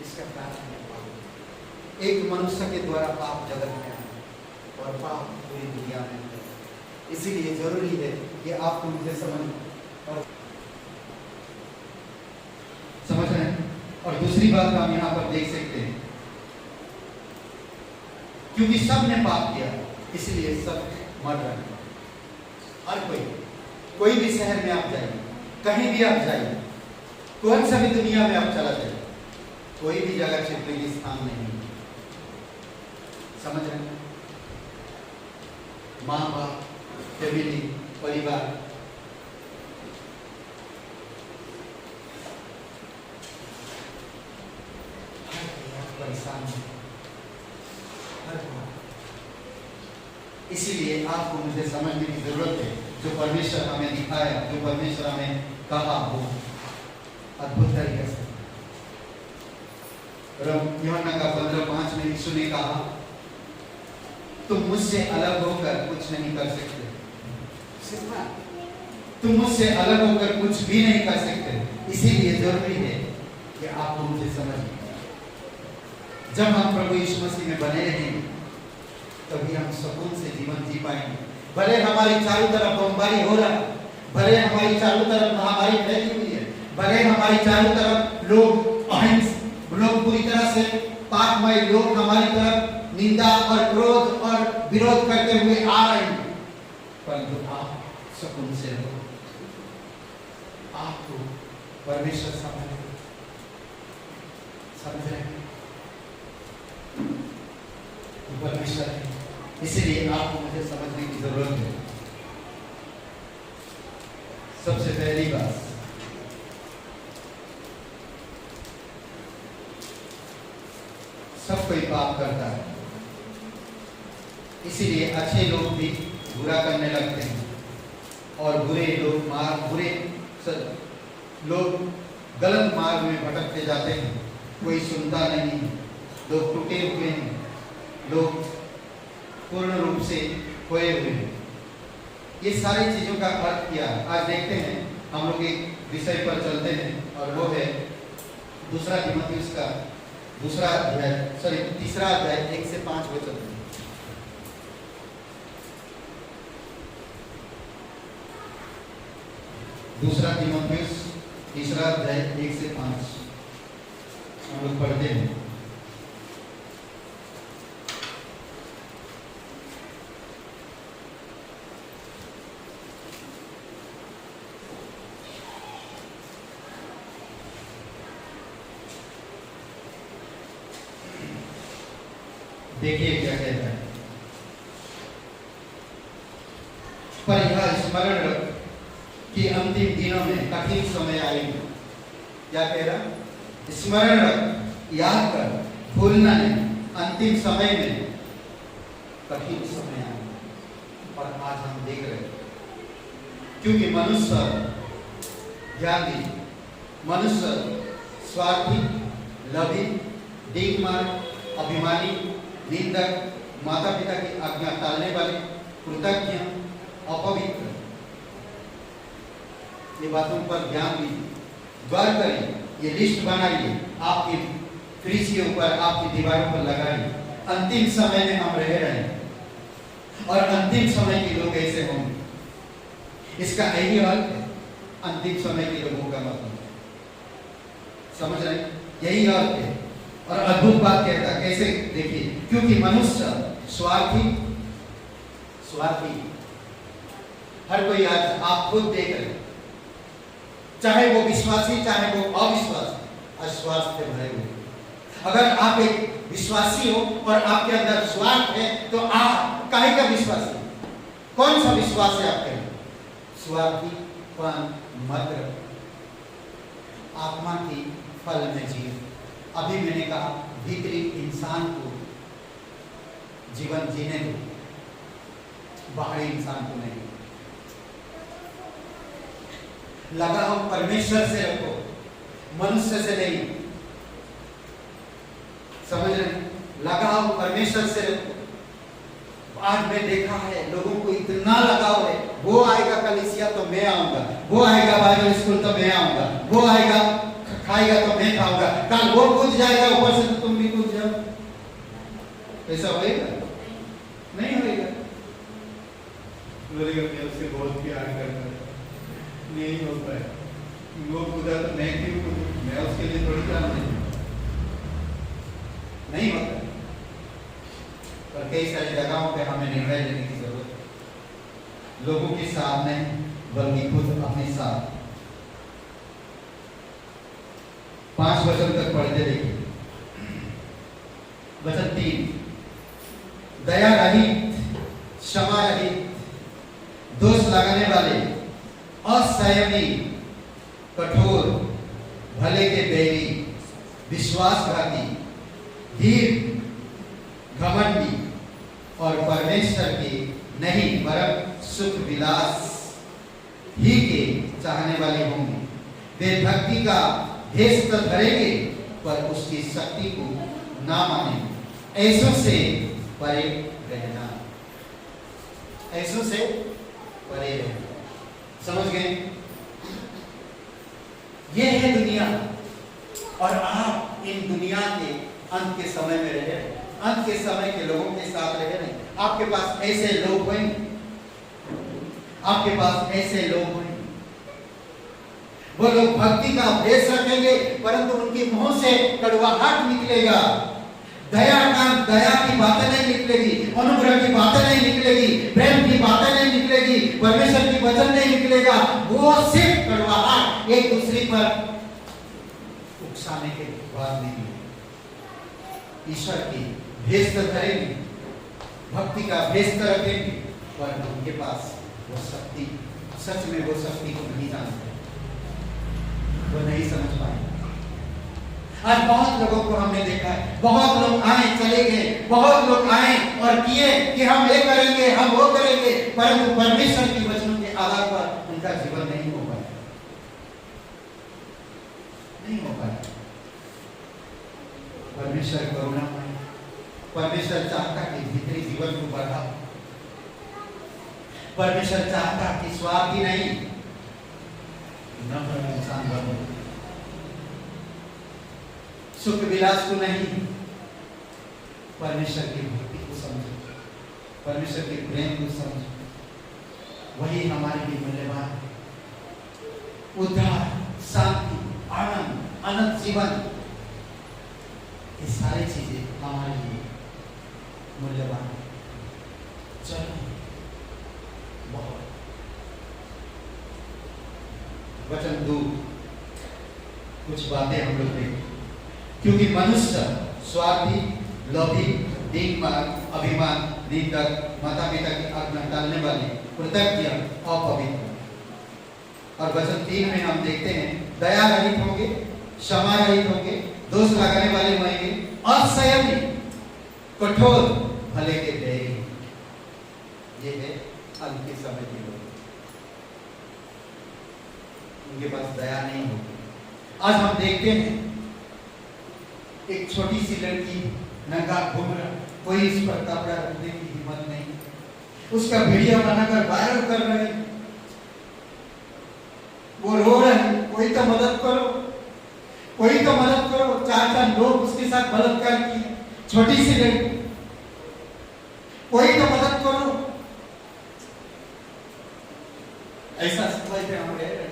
इसका कारण है पाप। एक मनुष्य के द्वारा पाप जगत में आया और पाप पूरी दुनिया में। इसीलिए जरूरी है कि आपको मुझे समझ रहे हैं। और दूसरी बात हम यहां पर देख सकते हैं, क्योंकि सब ने पाप किया इसलिए सब मर रहे हैं। हर कोई भी शहर में आप जाइए, कहीं भी आप जाइए, कौन सा भी दुनिया में आप चला जाए, कोई भी जगह छिपने की स्थान नहीं है। समझ रहे हैं? माँ बाप, फैमिली, परिवार, हर कोई परेशान है, हर कोई। इसीलिए आपको मुझे समझने की जरूरत है, जो परमेश्वर हमें दिखाया, जो परमेश्वर हमें कहा, वो अद्भुत तरीके से। यूहन्ना का 15:5 में यीशु ने कहा, तुम मुझसे अलग होकर कुछ नहीं कर सकते। तुम मुझसे अलग होकर कुछ भी नहीं कर सकते। इसीलिए जरूरी है कि आपको मुझे समझिए। जब हम प्रभु यीशु मसीह में बने रहेंगे, तभी हम सुकून से जीवन जी पाएंगे। भले हमारी चारों तरफ बमबारी हो रहा, भले हमारी चारों तरफ महामारी फैली हुई है, भले हमारी चारों तरफ लोग पूरी तरह से पापमय लोग हमारी तरफ निंदा और क्रोध और विरोध करते हुए आ रहे हैं, परंतु आप सुकून से रहो। आपको परमेश्वर समझ रहे हैं, परमेश्वर है, इसलिए आपको मुझे समझने की जरूरत है। सबसे पहली बात, सब कोई पाप करता है, इसीलिए अच्छे लोग भी बुरा करने लगते हैं और बुरे लोग गलत मार्ग में भटकते जाते हैं। कोई सुनता नहीं है, लोग टूटे हुए हैं, लोग पूर्ण रूप से खोए हुए हैं। ये सारी चीजों का अर्थ क्या है? आज देखते हैं, हम लोग एक विषय पर चलते हैं और वो है तीसरा अध्याय 1 से 5 वचन। दूसरा तीमुथियुस तीसरा अध्याय 1 से 5 हम लोग पढ़ते हैं। देखिए क्या कहता है। पर यह स्मरण रख कि अंतिम दिनों में कठिन समय आएंगे। क्या कह रहा? स्मरण रख, याद कर, भूलना नहीं, अंतिम समय में कठिन समय आएंगे। और आज हम देख रहे हैं, क्योंकि मनुष्य ध्यान, मनुष्य स्वार्थी, लभी, डींगमार, अभिमानी, निंदक, माता पिता की आज्ञा टालने वाले, कृतज्ञ, अपवित्र, ये बातों पर ध्यान दीजिए, गौर करिए, ये लिस्ट बनाइए, आपकी फ्रिज के ऊपर, आपकी दीवारों पर लगाइए। अंतिम समय में हम रह रहे हैं और अंतिम समय के लोग ऐसे होंगे। इसका यही अर्थ है, अंतिम समय के लोगों का मतलब, समझ रहे हैं? यही अर्थ है। और अद्भुत बात कहता, कैसे? देखिए, क्योंकि मनुष्य स्वार्थी, हर कोई, आज आप खुद देख रहे, चाहे वो विश्वासी चाहे वो अविश्वासी, अस्वार्थ से भरे हुए। अगर आप एक विश्वासी हो और आपके अंदर स्वार्थ है, तो आप काहे का विश्वासी? कौन सा विश्वास है आपके अंदर? स्वार्थी, मद्र, आत्मा की फल में जीव। अभी मैंने कहा, भीतरी इंसान को जीवन जीने दो, बाहरी इंसान को नहीं। लगाव परमेश्वर से रखो, मनुष्य से नहीं। समझ रहे? लगाव परमेश्वर से रखो। आज मैं देखा है, लोगों को इतना लगाव है, वो आएगा कलीसिया तो मैं आऊंगा, वो आएगा बाइबल स्कूल तो मैं आऊंगा, वो आएगा खाएगा तो मैं खाऊंगा, कल वो कूद जाएगा ऊपर से तो तुम भी कूद जाओ। ऐसा होएगा? नहीं होएगा। बोलेगा मैं उससे बहुत प्यार करता हूं, नहीं होता है। वो कूदा तो मैं क्यों कूदूं? मैं उसके लिए थोड़ी काम नहीं होता। पर कई सारी जगहों पे हमें निर्णय लेने की जरूरत है, लोगों के साथ नहीं बल्कि खुद अपने साथ। 5 वचन तक पढ़ते देखिए। वचन 3, दया रहित, क्षमा रहित, दोष लगाने वाले, असंयमी, कठोर, भले के बैरी, विश्वासघाती, धीर, घमंडी और परमेश्वर के नहीं वरन सुख विलास ही के चाहने वाले होंगे। वे भक्ति का भेष तो धरेंगे पर उसकी शक्ति को ना मानेंगे। ऐसों से परे रहना, ऐसों से परे रहना। समझ गए? ये है दुनिया और आप इन दुनिया के अंत के समय में रह रहे हैं, अंत के समय के लोगों के साथ रह रहे हैं। आपके पास ऐसे लोग होंगे, आपके पास ऐसे लोग होंगे, वो लोग भक्ति का भेष रखेंगे परंतु उनके मुंह से कड़वाहट निकलेगा। दया की बातें नहीं निकलेगी, अनुग्रह की बातें नहीं निकलेगी, प्रेम की बातें नहीं निकलेगी, परमेश्वर की वचन नहीं निकलेगा। वो सिर्फ कड़वाहट, एक दूसरे पर उकसाने के बाद नहीं। ईश्वर की भेष तो करेंगे, भक्ति का भेष तो रखेंगे, पर उनके पास वो शक्ति, सच में वो शक्ति को नहीं जानते, वो नहीं समझ पाए। आज बहुत लोगों को हमने देखा है, बहुत लोग आए चले गए, बहुत लोग आए और किए कि हम ये करेंगे, हम वो करेंगे, परंतु परमेश्वर की वचनों के आधार पर उनका जीवन नहीं हो पाया, नहीं हो पाया। परमेश्वर करुणामय, परमेश्वर चाहता कि भीतरी जीवन को बढ़ाओ, परमेश्वर चाहता कि स्वार्थी नहीं, नम्र इंसान बनो, सुख विलास को नहीं, परमेश्वर की भक्ति को समझो, परमेश्वर के प्रेम को समझो, वही हमारे लिए मूल्यवान। उद्धार, शांति, आनंद, अनंत जीवन, ये सारी चीजें हमारे लिए मूल्यवान। चलो बहुत वचन 2 कुछ बातें हम लोग देखें। क्योंकि मनुष्य स्वार्थी, लोभी, दिग्मार्ग, अभिमान, निंदक, माता पिता की आज्ञा टालने वाले, कृतज्ञ, अपवित्र। और वचन 3 में हम देखते हैं दया रहित होंगे, क्षमा रहित होंगे, दोष लगाने वाले होंगे, असंयमी, कठोर, भले के बैरी। ये है अंत के समय के लोग, उनके पास दया नहीं होगी। आज हम देखते हैं एक छोटी सी लड़की नंगा घूम रहा, कोई इस पर कपड़ा रखने की हिम्मत नहीं, उसका वीडियो बनाकर वायरल कर रहे हैं, वो रो रहे हैं, कोई तो मदद करो, कोई तो मदद करो। 4 लोग उसके साथ बलात्कार किए, छोटी सी लड़की, कोई तो मदद करो। ऐसा समय पे हम रह रहे हैं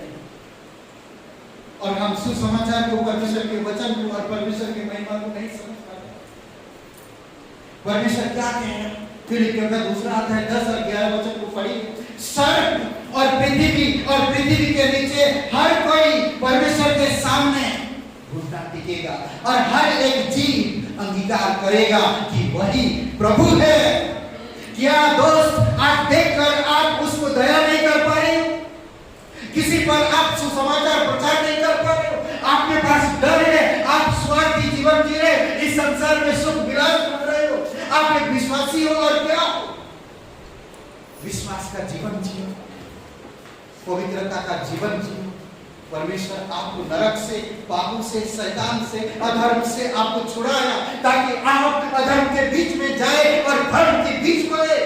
और हम सुसमाचार को, परमेश्वर के वचन को और परमेश्वर के महिमा को नहीं समझ पाते। परमेश्वर क्या कह रहे हैं? फिलिपियों का 2 अध्याय 10 और 11 वचन को पढ़िए। स्वर्ग और पृथ्वी के नीचे हर कोई परमेश्वर के सामने घुटना टेकेगा और हर एक जीव अंगीकार करेगा कि वही प्रभु है। क्या दोस्त, आप देखकर आप उसको दया नहीं कर पाए? किसी पर आप सुसमाचार प्रचार नहीं कर पा रहे हो, आपके पास डर है, आप स्वार्थी जीवन जी रहे, इस संसार में सुख विलास कर रहे हो। आप एक विश्वासी हो और क्या हो? विश्वास का जीवन जियो, पवित्रता का जीवन जियो। परमेश्वर आपको नरक से, पापों से, शैतान से, अधर्म से आपको छुड़ाया ताकि आप अधर्म के बीच में जाए और धर्म के बीच में रहे।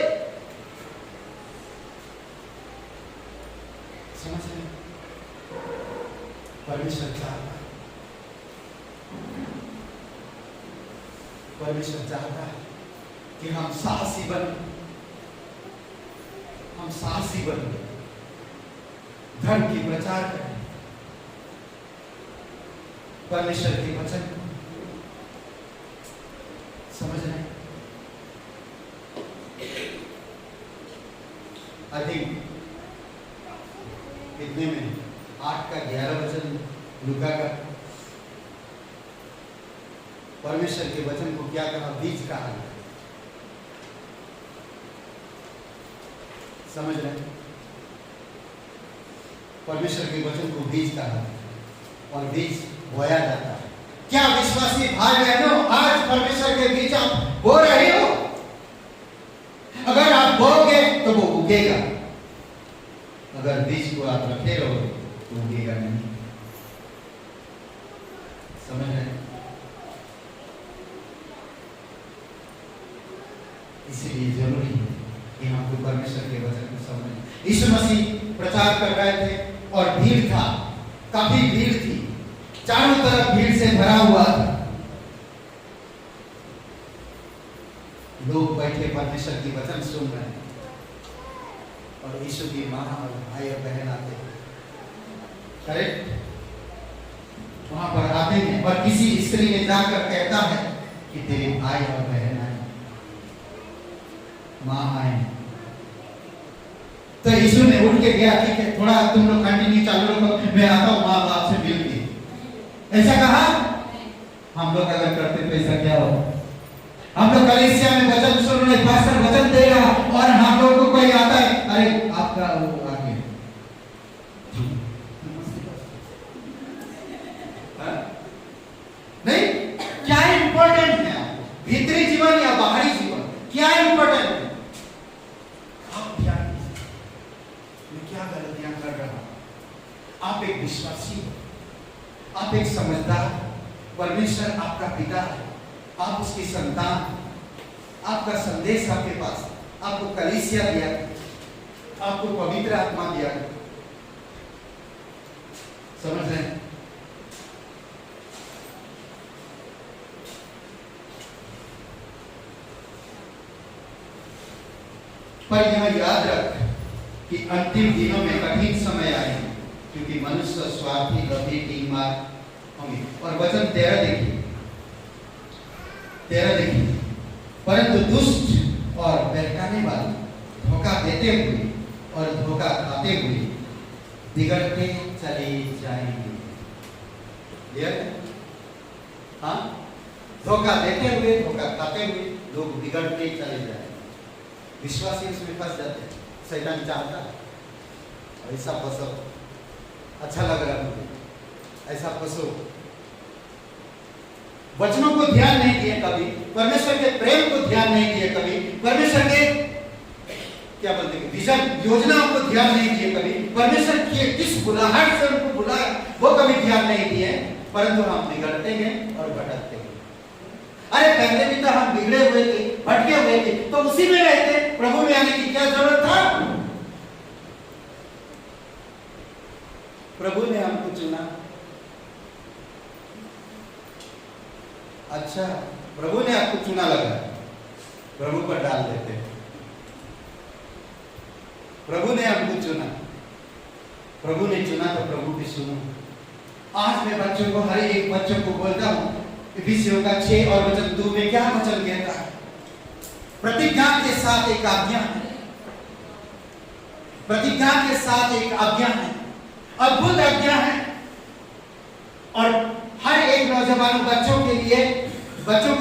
समझ रहे? परमेश्वर चाहता है, परमेश्वर चाहता है कि हम साहसी बने, हम साहसी बने, धर्म की प्रचार करें, परमेश्वर के वचन समझ रहे? आई थिंक इतने में 8 का 11 वचन लूका का परमेश्वर के वचन को क्या कहा? बीज कहा। समझ रहे हैं? परमेश्वर के वचन को बीज कहा और बीज बोया जाता है। क्या विश्वासी भाई बहनों, आज परमेश्वर के बीज आप बो रहे हो? अगर आप बोगे तो वो उगेगा, अगर बीज को आप रखे रहोगे तो उगेगा नहीं। समझ रहे हैं? इसीलिए जरूरी है कि हमको परमेश्वर के वचन को समझें। यीशु मसीह प्रचार कर रहे थे और भीड़ था, काफी भीड़ थी, चारों तरफ भीड़ से भरा हुआ था। लोग बैठे परमेश्वर की वचन सुन रहे हैं और यीशु की मां और भाई और बहन आते हैं। करेक्ट? वहां पर आते हैं और किसी स्त्री ने जाकर कहता है कि तेरे भाई और बहन आए, मां आए। तो यीशु ने उठ के गया, ठीक है थोड़ा तुम लोग कंटिन्यू चालू रखो, मैं आता हूं मां बाप से मिल के। ऐसा कहा? हम लोग अगर करते तो ऐसा क्या हो? हम लोग कलीसिया में वचन सुन रहे, पास्टर वचन दे रहा और हम लोगों को कोई आता है, अरे आपका वो आगे नहीं, क्या इंपॉर्टेंट है आपको? भीतरी जीवन या बाहरी जीवन, क्या इंपॉर्टेंट है? आप क्या, मैं क्या गलतियां कर रहा हूं? आप एक विश्वासी हो, आप एक समझदार, परमेश्वर आपका पिता है, आप उसकी संतान, आपका संदेश आपके पास, आपको कलीसिया दिया, आपको पवित्र आत्मा दिया। समझ रहे हैं? पर यह याद रख कि अंतिम दिनों में कठिन समय आएंगे, क्योंकि मनुष्य स्वार्थी, गंभीर, टीमवार होंगे। और वचन 13 देखिए, परंतु दुष्ट और बहकाने वाले, धोखा देते हुए और धोखा खाते हुए बिगड़ते चले जाएंगे। हाँ, धोखा देते हुए, धोखा खाते हुए लोग बिगड़ते चले जाएंगे। विश्वासी उसमें फंस जाते हैं। शैतान चाहता है ऐसा फंसो, अच्छा लग रहा है मुझे, ऐसा फंसो। वचनों को ध्यान नहीं दिए कभी, परमेश्वर के प्रेम को ध्यान नहीं दिए कभी, परमेश्वर के क्या बोलते हैं विजन, योजनाओं को ध्यान नहीं दिए कभी, परमेश्वर की किस बुलाहट से उनको बुलाया वो कभी ध्यान नहीं दिए, परंतु हम बिगड़ते हैं और भटकते हैं। अरे पहले भी तो हम बिगड़े हुए थे, भटके हुए थे, तो उसी में रहते, प्रभु में आने की क्या जरूरत था? प्रभु ने हमको चुना। अच्छा, प्रभु ने आपको चुना लगा, प्रभु पर डाल देते। प्रभु ने हमको चुना, प्रभु ने चुना तो प्रभु की सुनो। आज मैं बच्चों को, हर एक बच्चों को बोलता हूं, इफिसियों का 6 और वचन 2 में क्या वचन कहता है? प्रतिज्ञा के साथ एक आज्ञा है, प्रतिज्ञा के साथ एक आज्ञा है, अद्भुत आज्ञा है। और हर एक नौजवान बच्चों के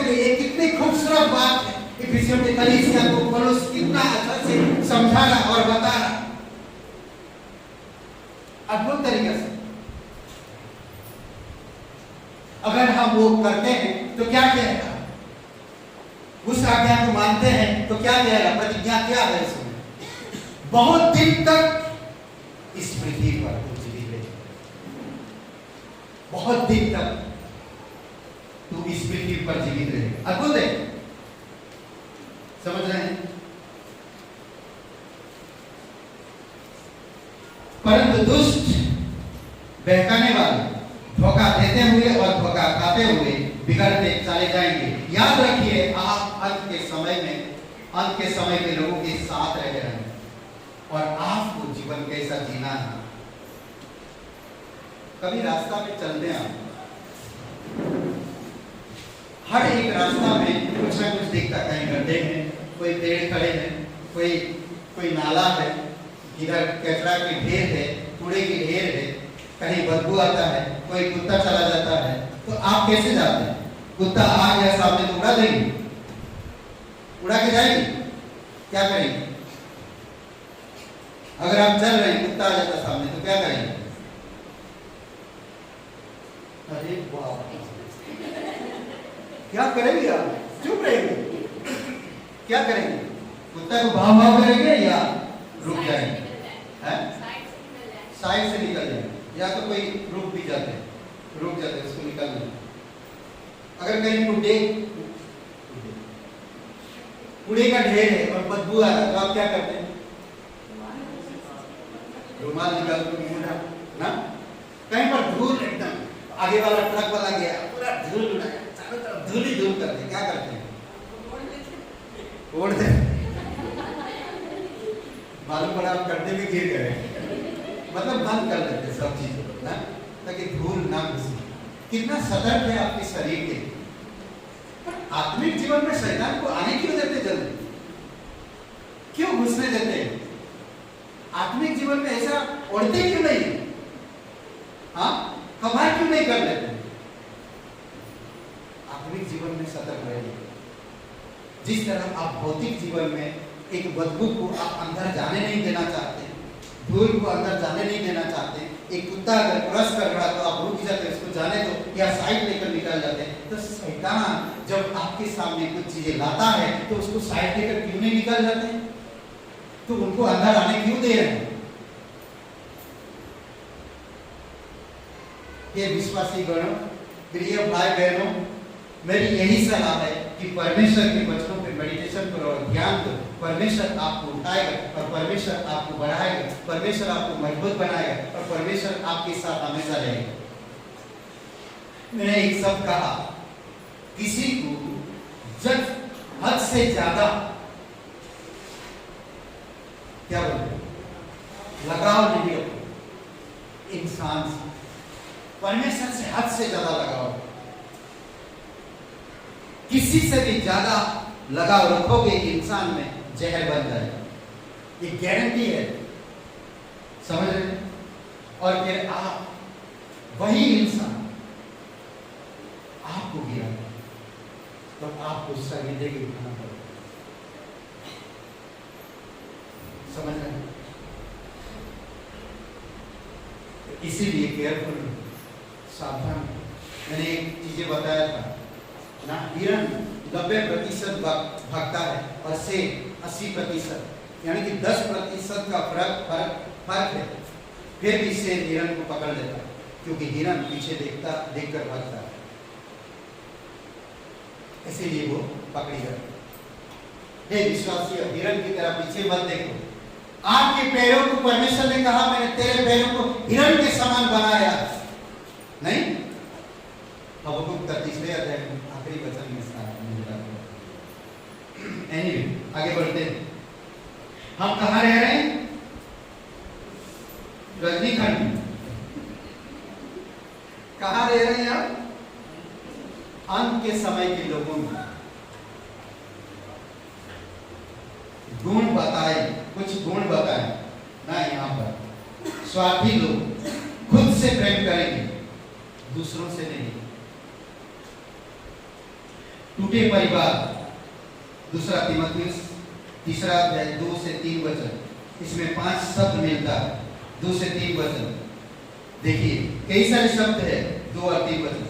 लिए कितनी खूबसूरत बात है। इफिसियों के कलीसिया को पौलुस कितना अच्छा से समझा रहा और बता रहा, अद्भुत तरीके से। अगर हम वो करते हैं तो क्या कहेगा? उस आज्ञा को मानते हैं तो क्या कहेगा? प्रतिज्ञा क्या है इसमें? बहुत दिन तक इस पृथ्वी पर तू जीवित रहे, बहुत दिन तक तू इस पृथ्वी पर जीवित रहे। अद्भुत है, समझ रहे हैं? परंतु दुष्ट, बहकाने वाले, धोखा देते हुए और धोखा खाते हुए बिगड़ते चले जाएंगे। याद रखिए, आप अंत के समय में लोगों के साथ रह रहे हैं और आपको जीवन कैसा जीना है। कभी रास्ता में चलते हैं, हर एक रास्ता में कुछ ना कुछ दिखता, कहीं गड्ढे हैं, कोई पेड़ खड़े हैं, कोई नाला है, इधर कचरा की ढेर है, कूड़े की ढेर है, कहीं बदबू आता है, कोई कुत्ता चला जाता है, तो आप कैसे जाते हैं? कुत्ता आ गया सामने तो उड़ा देंगे, उड़ा के जाएंगे, क्या करेंगे? अगर आप चल रहे हैं, कुत्ता आ जाता सामने तो क्या करेंगे? अरे वाह, क्या करेंगे आप? चुप रहेंगे? क्या करेंगे? कुत्ता को भाव भाव करेंगे या रुक जाएंगे? साइड से निकल जाए, या तो कोई रुक भी जाते हैं, रुक जाते हैं उसको निकलने। अगर कहीं कूड़े का ढेर है और बदबू आ रहा है तो आप क्या करते हैं? रुमाल निकाल कर मुंह ढक ना। कहीं पर धूल, एकदम आगे वाला ट्रक वाला गया, पूरा धूल उड़ाया, चारों तरफ धूल ही धूल करते, क्या करते हैं? ओढ़ दे। मालूम पड़ा आप करते भी गिर गए, मतलब बंद कर लेते सब चीज ना, ताकि धूल ना घुसे। कितना सतर्क है आपके शरीर के। आत्मिक जीवन में शैतान को आने क्यों देते जल्दी? क्यों घुसने देते हैं? आत्मिक जीवन में ऐसा उड़ते क्यों नहीं? हाँ, कमाई क्यों नहीं कर लेते? आत्मिक जीवन में सतर्क रहिए। जिस तरह आप भौतिक जीवन में एक बदबू को आप अंदर जाने नहीं देना चाहते, धूल को अंदर जाने नहीं देना चाहते, एक कुत्ता अगर क्रॉस कर रहा तो आप रुक जाते, उसको जाने दो या साइड लेकर निकल जाते। तो शैतान जब आपके सामने कुछ चीजें लाता है तो उसको साइड लेकर क्यों नहीं निकल जाते? तो उनको अंदर आने क्यों दे रहे हैं? ये विश्वासी गणों, प्रिय भाई बहनों, मेरी यही सलाह है कि परमेश्वर के वचनों पे मेडिटेशन करो और ध्यान दो। परमेश्वर आपको उठाएगा और परमेश्वर आपको बढ़ाएगा, परमेश्वर आपको मजबूत बनाएगा और परमेश्वर आपके साथ हमेशा रहेगा। मैंने एक शब्द कहा, किसी को जब हद से ज्यादा क्या बोलते लगाव नहीं हो इंसान से, परमेश्वर से हद से ज्यादा लगाव। किसी से भी ज्यादा लगाव रखोगे इंसान में जहर बन जाएगा, ये गारंटी है, समझ रहे? और फिर आप वही इंसान आपको गिरा तो आपको शर्मिंदे की उठाना पड़ेगा, समझ रहे? इसीलिए केयरफुल, सावधान। मैंने एक चीजें बताया था ना, हिरण 90% भागता है और शेर 80%, यानी कि 10% का फर्क है। फिर भी शेर हिरण को पकड़ लेता है, क्योंकि हिरण पीछे देखकर भागता है, इसीलिए वो पकड़ी जाती। हे विश्वासी, हिरण की तरह पीछे मत देखो। आपके पैरों को परमेश्वर ने कहा, मैंने तेरे पैरों को हिरण के समान बनाया, नहीं? हबक्कुक 33वें अध्याय में आखिरी वचन में एनीवे, आगे बढ़ते हैं। हम कहाँ रह रहे हैं? रजनीखंड में। कहाँ रह रहे हैं आप? अंत के समय के लोगों में। गुण बताए, कुछ गुण बताए ना यहाँ पर। स्वार्थी लोग खुद से प्रेम करेंगे, दूसरों से नहीं। टूटे परिवार, दूसरा तीमुथियुस 3 अध्याय 2 से 3 वचन, इसमें 5 शब्द मिलता है, 2 से 3 वचन। देखिए कई सारे शब्द है 2 और 3 वचन।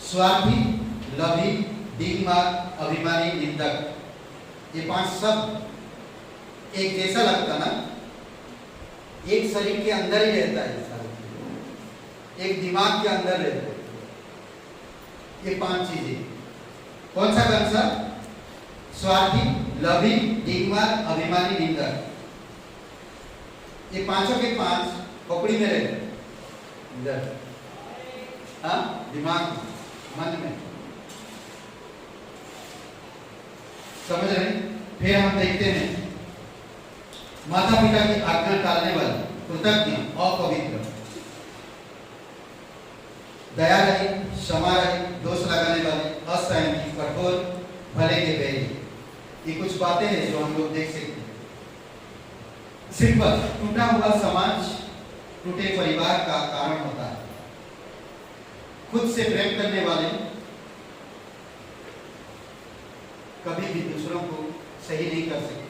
स्वार्थी, लोभी, डींगमार, अभिमानी, निंदक, ये 5 शब्द एक जैसा लगता ना, एक शरीर के अंदर ही रहता है, एक दिमाग के अंदर रहता है। ये 5 चीजें कौन सा कंसेप्ट? स्वार्थी, लोभी, डींगमार, अभिमानी, निंदक। ये पांचों के 5 खोपड़ी में रहते हैं, इधर, हाँ, दिमाग, मन में, समझ रहे? फिर हम देखते हैं माता पिता की आज्ञा टालने वाले, कृतज्ञ, अपवित्र, दया रहित, क्षमा रहित, दोष लगाने वाले, असहनशील, कठोर, भले के बैरी। ये कुछ बातें हैं जो हम लोग देख सकते हैं। सिंपल, टूटा हुआ समाज टूटे परिवार का कारण होता है। खुद से प्रेम करने वाले कभी भी दूसरों को सही नहीं कर सकते।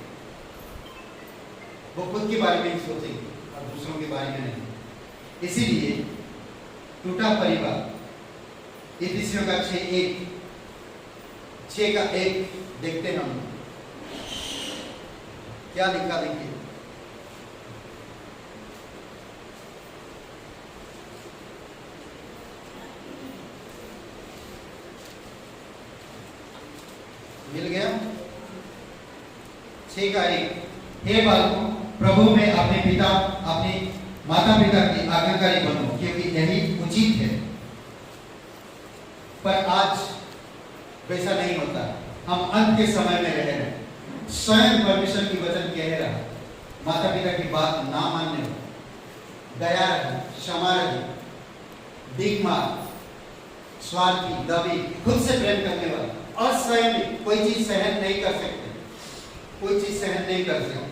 वो खुद के बारे में ही सोचेंगे और दूसरों के बारे में नहीं। इसीलिए टूटा परिवार इफिसियों का 6:1 देखते हैं हम क्या लिखा, देखिए। मिल गया 6:1। हे बालकों, प्रभु में अपने माता पिता की आज्ञाकारी बनो, क्योंकि यही उचित है। पर आज वैसा नहीं होता। हम अंत के समय में रह रहे हैं। स्वयं परमेश्वर की वचन कह रहा, माता पिता की बात ना मानने हो, दया रहे, क्षमा रहे, दिग्मार, स्वार्थी, दबी, खुद से प्रेम करने वाला और स्वयं कोई चीज सहन नहीं कर सकते, कोई चीज सहन नहीं कर सकते,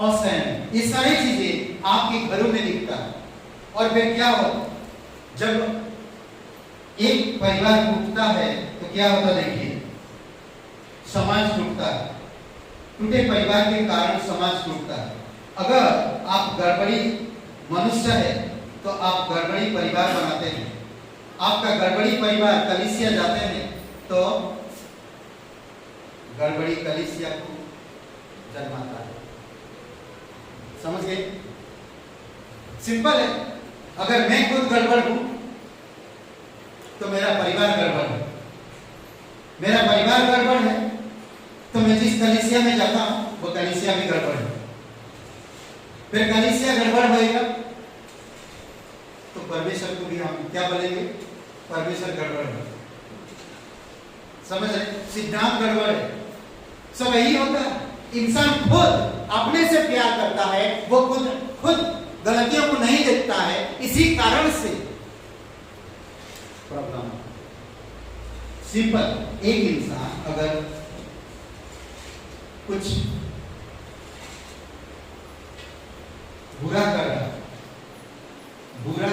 असहन, ये सारी चीजें आपके घरों में दिखता है। और फिर क्या हो, जब एक परिवार टूटता है तो क्या होता, देखिए, समाज टूटता है। टूटे परिवार के कारण समाज टूटता है। अगर आप गड़बड़ी मनुष्य है तो आप गड़बड़ी परिवार बनाते हैं। आपका गड़बड़ी परिवार कलीसिया जाते हैं तो गड़बड़ी कलीसिया को जन्माता है। समझ गए? सिंपल है। अगर मैं खुद गड़बड़ हूं तो मेरा परिवार गड़बड़ है। मेरा परिवार गड़बड़ है तो मैं जिस कलीसिया में जाता हूं वो कलीसिया भी गड़बड़ है। फिर कलीसिया गड़बड़ होएगा तो परमेश्वर को भी हम क्या बोलेंगे, परमेश्वर गड़बड़ है। समझ रहे? सिद्धांत गड़बड़ है। सब यही होता है। इंसान खुद अपने से प्यार करता है, वो खुद गलतियों को नहीं देखता है। इसी कारण से प्रॉब्लम। सिंपल, एक इंसान अगर कुछ बुरा कर रहा है, बुरा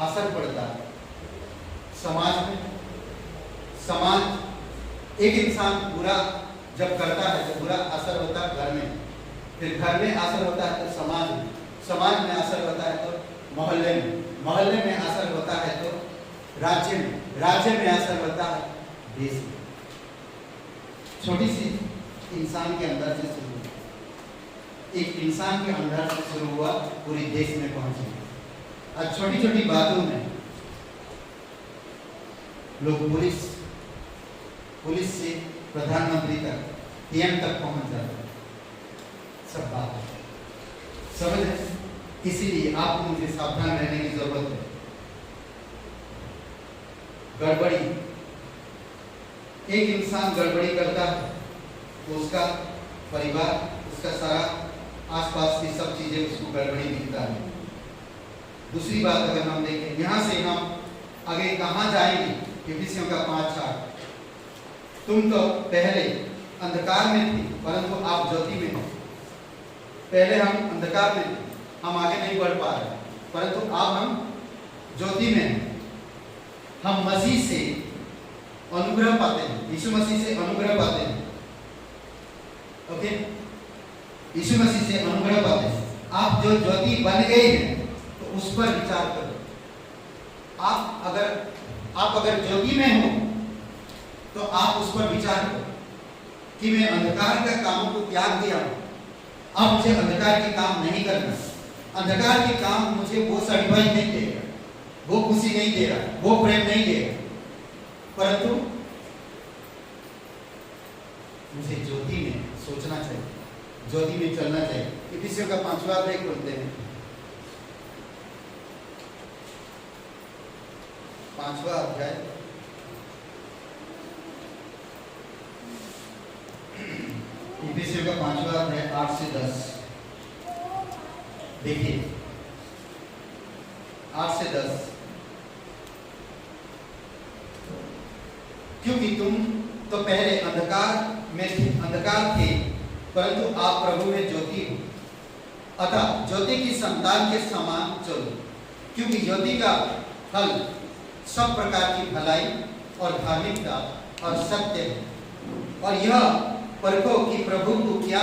असर पड़ता है समाज में। एक इंसान बुरा जब करता है तो बुरा असर होता है घर में, फिर घर में असर होता है तो समाज में असर होता है तो मोहल्ले में असर होता है तो राज्य में असर होता है देश में। छोटी सी इंसान के अंदर से शुरू हुआ, एक इंसान के अंदर से शुरू हुआ, पूरी देश में पहुंच गया। और छोटी छोटी बातों में लोग पुलिस से प्रधानमंत्री तक, पीएम तक पहुंच जाते हैं। सब बात समझ है? इसीलिए आपको मुझे सावधान रहने की जरूरत है। गड़बड़ी, एक इंसान गड़बड़ी करता है तो उसका परिवार, उसका सारा आसपास की सब चीजें उसको गड़बड़ी दिखता है। दूसरी बात अगर हम देखें, यहां से हम आगे कहां जाएंगे? इफिसियों का 5:8, तुम तो पहले अंधकार में थे परंतु आप ज्योति में हो। पहले हम अंधकार में थे, हम आगे नहीं बढ़ पा रहे, परंतु अब हम ज्योति में हैं। हम मसीह से अनुग्रह पाते हैं, यीशु मसीह से अनुग्रह पाते हैं। ओके, यीशु मसीह से अनुग्रह पाते हैं। आप जो ज्योति बन गए हैं तो उस पर विचार करो। आप अगर ज्योति में हो तो आप उस पर विचार करो कि मैं अंधकार के कामों को त्याग दिया हूं, अब मुझे अंधकार के काम नहीं करना। अंधकार के काम मुझे वो सर्टिफाई नहीं देगा, वो खुशी नहीं दे रहा, वो प्रेम नहीं देगा, परंतु मुझे ज्योति में सोचना चाहिए, ज्योति में चलना चाहिए। इफिसियों का 5वां अध्याय खोलते हैं। 5वां अध्याय इफिसियों का 5वां अध्याय 8 से 10 देखिए। 8 से 10, क्योंकि तुम तो पहले अंधकार थे परंतु आप प्रभु में ज्योति हो, अतः ज्योति की संतान के समान चलो। क्योंकि ज्योति का फल सब प्रकार की भलाई और धार्मिकता और सत्य है, और यह परखो कि प्रभु को क्या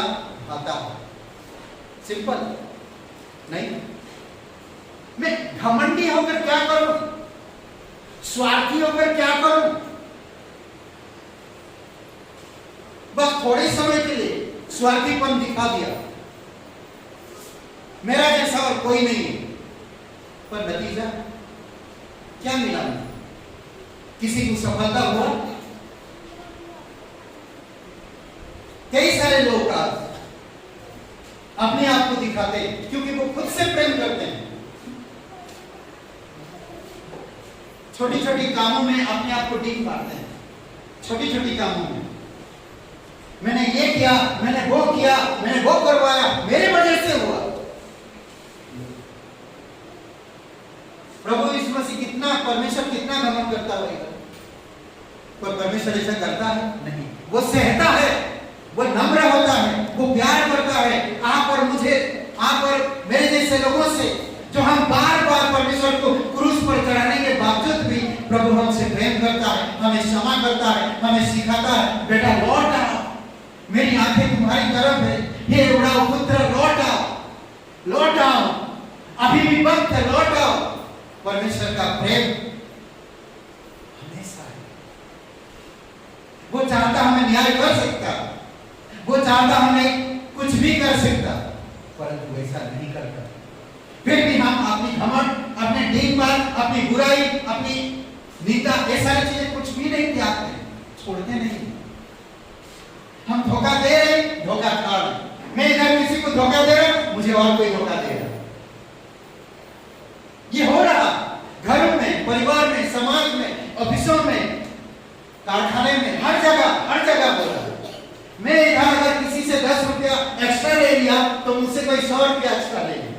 भाता है। सिंपल नहीं। मैं घमंडी होकर क्या करूं, स्वार्थी होकर क्या करूं? बस थोड़े समय के लिए स्वार्थीपन दिखा दिया, मेरा जैसा और कोई नहीं है, पर नतीजा क्या मिला? किसी को सफलता हुआ? कई सारे लोग आज अपने आप को दिखाते हैं क्योंकि वो खुद से प्रेम करते हैं। छोटी छोटी कामों में अपने आप को डीप मारते हैं। छोटी छोटी कामों में मैंने ये किया, मैंने वो किया, मैंने वो करवाया, मेरे वजह से हुआ। प्रभु यीशु मसीह कितना, परमेश्वर कितना घमंड करता होगा, पर परमेश्वर ऐसा करता है नहीं। वो सहता है, वो नम्र होता है, वो प्यार करता है आप और मुझे, आप और मेरे जैसे लोगों से, जो हम बार बार परमेश्वर को क्रूस पर चढ़ाने के बावजूद भी प्रभु हमसे प्रेम करता है, हमें क्षमा करता है, हमें सिखाता है, बेटा लौट आओ, मेरी आंखें तुम्हारी तरफ है, हे उड़ाओ पुत्र लौट आओ, लौट आओ, अभी भी वक्त है, लौट आओ। परमेश्वर का प्रेम हमेशा है। वो चाहता हमें न्याय कर सकता, वो चाहता हमें कुछ भी कर सकता, परंतु वैसा नहीं करता। फिर भी हम अपनी घमंड, अपने डींगबाज, अपनी बुराई, अपनी नीता, ये सारी चीजें कुछ भी नहीं त्यागते, छोड़ते नहीं। हम धोखा दे रहे, धोखा खा रहे। मैं इधर किसी को धोखा दे रहा हूं, मुझे और कोई धोखा दे रहा। ये हो रहा घरों में, परिवार में, समाज में, ऑफिसों में, कारखाने में, हर जगह हो रहा। मैं इधर अगर किसी से 10 रुपया एक्स्ट्रा ले लिया तो मुझसे कोई 100 रुपया एक्स्ट्रा ले लिया।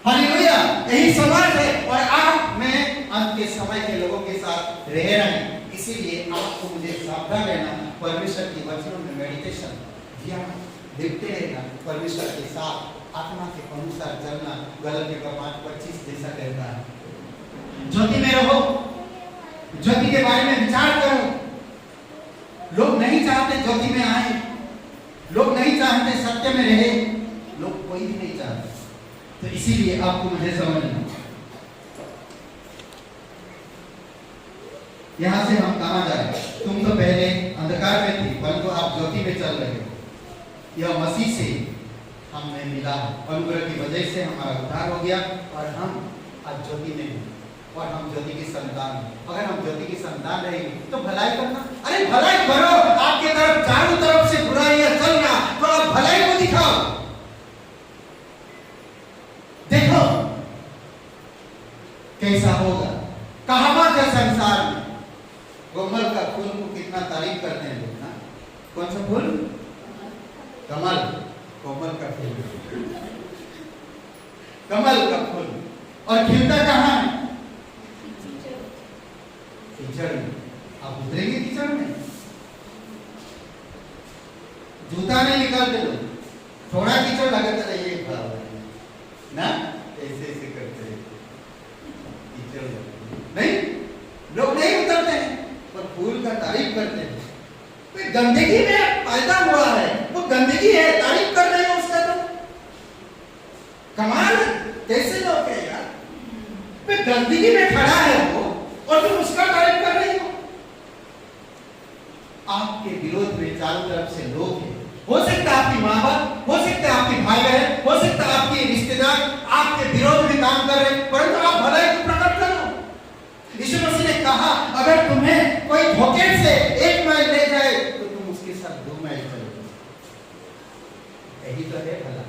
हालेलुया, यही समाज है। और आप मैं अंत के समय के लोगों के साथ रह रहे हैं, इसीलिए आपको मुझे सावधान रहना, परमेश्वर की वचनों में मेडिटेशन, ध्यान देखते रहना, परमेश्वर के साथ आत्मा के अनुसार चलना। गलातियों का 5:25 जैसा कहता है, ज्योति में रहो, ज्योति के बारे में विचार करो। लोग नहीं चाहते ज्योति में आए, लोग नहीं चाहते सत्य में रहे, लोग कोई भी नहीं चाहते। तो इसीलिए आपको मुझे समझना, यहां से हम कहां जाए? तुम तो पहले अंधकार में थी, परंतु आप ज्योति में चल रहे हो। यह मसीह से हमें मिला, अनुग्रह की वजह से हमारा उद्धार हो गया और हम आज ज्योति में हैं और हम ज्योति की संतान हैं। अगर हम ज्योति की संतान रहेंगे तो भलाई करना, अरे भलाई करो। आपके तरफ चारों तरफ से बुराइयां चल रहा, तो आप भलाई को दिखाओ। देखो कैसा होगा। कहावत है संसार में, कोमल का फूल को कितना तारीफ करते हैं लोग ना। कौन सा फूल? कमल, कोमल का फूल, कमल का फूल। और खिलता कहाँ है? कीचड़ में। आप उतरेंगे कीचड़ में? जूता नहीं निकालते लोग, थोड़ा कीचड़ लगाते रहिए ना, ऐसे ऐसे करते हैं, कीचड़ नहीं, लोग नहीं उतरते हैं, पर फूल का तारीफ करते हैं। गंदगी में पैदा हुआ है, वो गंदगी है, तारीफ कर रहे हो उसका। तो कमाल, कैसे लोग हैं यार? गंदगी में खड़ा है वो और तुम उसका तारीफ कर रही हो। आपके विरोध में चारों तरफ से लोग हैं। हो सकता है आपकी माँ बाप, हो सकता है आपके भाई बहन, हो सकता है आपके रिश्तेदार आपके विरोध में काम कर रहे हैं, परंतु आप भलाई को प्रकट करो। यीशु मसीह ने कहा, अगर तुम्हें कोई धोखे से 1 माइल ले जाए तो तुम उसके साथ 2 माइल चलो। यही तो है भला।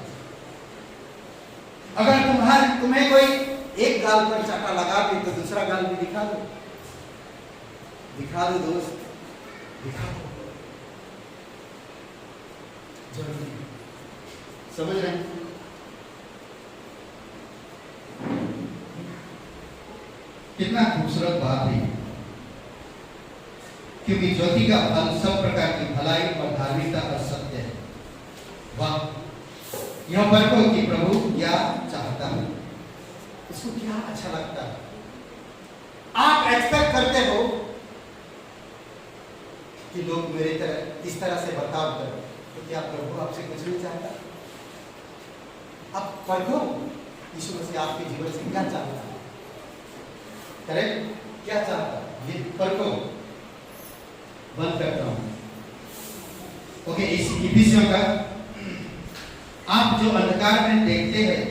अगर तुम्हें कोई एक गाल पर चाटा लगा दे तो दूसरा गाल भी दिखा दो। दिखा दो दोस्त, दिखा दो। जरूरी समझ रहे हैं? कितना खूबसूरत बात है, क्योंकि ज्योति का फल सब प्रकार की भलाई और धार्मिकता और सत्य है। वाह, यह परखो कि प्रभु क्या चाहता है, उसको क्या अच्छा लगता है। आप कि लोग मेरे तरह इस तरह से बर्ताव करें, तो क्या प्रभु आपसे कुछ नहीं चाहता? आप परखो यीशु मसीह आपके जीवन से क्या चाहता है, करेक्ट, क्या चाहता है, ये परखो। बंद करता हूं। ओके, इस इफिसियों का आप जो अंधकार में देखते हैं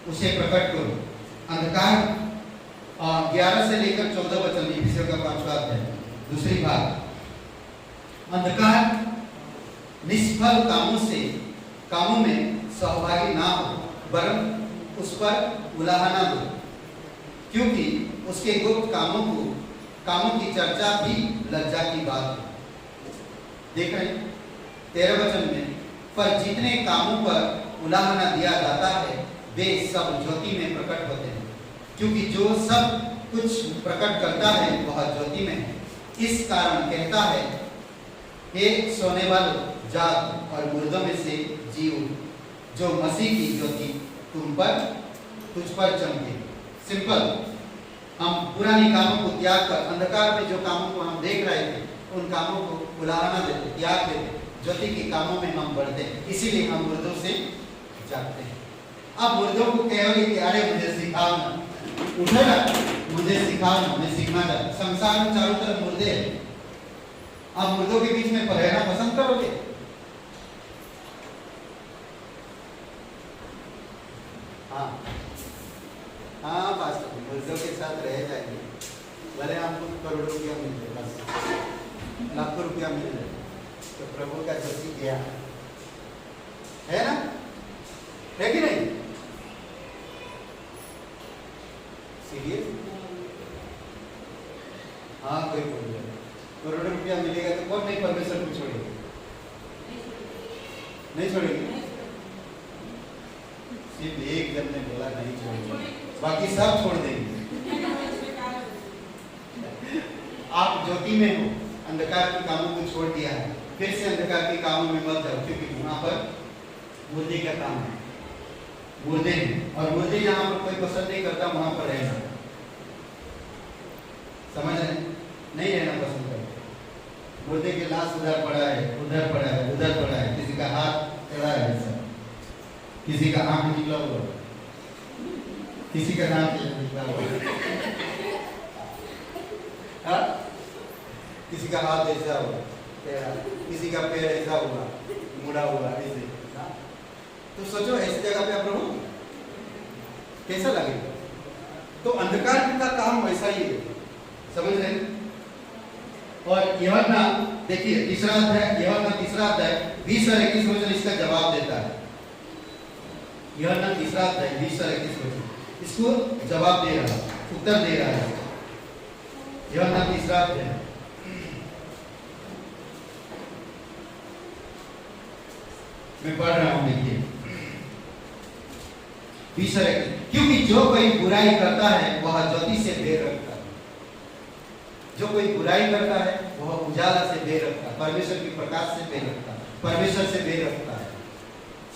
उसे प्रकट करो। अंधकार 11 से लेकर 14 वचन, इफिसियों का 5वां अध्याय, दूसरी बात, अंधकार निष्फल कामों में सहभागी ना हो, वरन उस पर उलाहना दो, क्योंकि उसके गुप्त कामों की चर्चा भी लज्जा की बात है। देख रहे हैं 13 वचन में, पर जितने कामों पर उलाहना दिया जाता है वे सब ज्योति में प्रकट होते हैं, क्योंकि जो सब कुछ प्रकट करता है वह ज्योति में है। इस कारण कहता है, हे सोने वालों, जाग और मुर्दों में से जी उठ, जो मसीह की ज्योति तुझ पर चमके। सिंपल, हम पुरानी कामों को त्याग कर अंधकार में जो कामों को हम देख रहे थे उन कामों को उलाहना देते, त्याग देते, ज्योति के कामों में हम बढ़ते हैं। इसीलिए हम मुर्दों से जागते हैं। अब मुर्दों को कहोगे कि अरे मुझे सिखाओ ना, उठेगा, मुझे सिखाओ ना, मैं सीखना चाहता हूं। संसार में चारों तरफ मुर्दे हैं, आप मुर्दों के बीच में रहना पसंद करोगे? हाँ पास्टर, मुर्दों के साथ रह जाएंगे, भले आपको करोड़ों रुपया मिल जाए, बस लाखों रुपया मिल जाए, तो प्रभु का ज्योति क्या है ना, है कि नहीं? सीरियस? हाँ, कोई बोल रहा है करोड़ों रुपया मिलेगा तो कौन नहीं परमेश्वर को छोड़ेगा? नहीं छोड़ेगी। सिर्फ एक जन ने बोला नहीं छोड़ेंगे, बाकी सब छोड़ देंगे। आप ज्योति में हो, अंधकार के कामों को छोड़ दिया है, फिर से अंधकार के कामों में मत जाओ, क्योंकि वहां पर मुर्दे का काम है, मुर्दे हैं, और मुर्दे यहाँ पर कोई पसंद नहीं करता वहां पर रहना, समझ रहे? नहीं रहना पसंद करते। मुर्दे के लाश उधर पड़ा है, उधर पड़ा है, उधर पड़ा है, किसी का हाथ टेढ़ा है, किसी का आंख निकला हुआ, किसी का नाक निकला हुआ, किसी का हाथ ऐसा हुआ टेढ़ा, किसी का पैर ऐसा हुआ मुड़ा हुआ ऐसे। तो सोचो ऐसी जगह पे आप रहो, कैसा लगेगा? तो अंधकार का काम वैसा ही है, समझ रहे हैं? और यूहन्ना देखिए तीसरा अध्याय 20 और 21 वचन इसका जवाब देता है। यूहन्ना तीसरा अध्याय 20 और 21 वचन इसको जवाब दे रहा है, उत्तर दे रहा है। यूहन्ना तीसरा अध्याय मैं पढ़ रहा हूं, देखिए 20 और 21, क्योंकि जो कोई बुराई करता है वह ज्योति से भेद रखता है। जो कोई बुराई करता है वह उजाला से भेद रखता है, परमेश्वर के प्रकाश से भेद रखता है, परमेश्वर से भेद रखता है।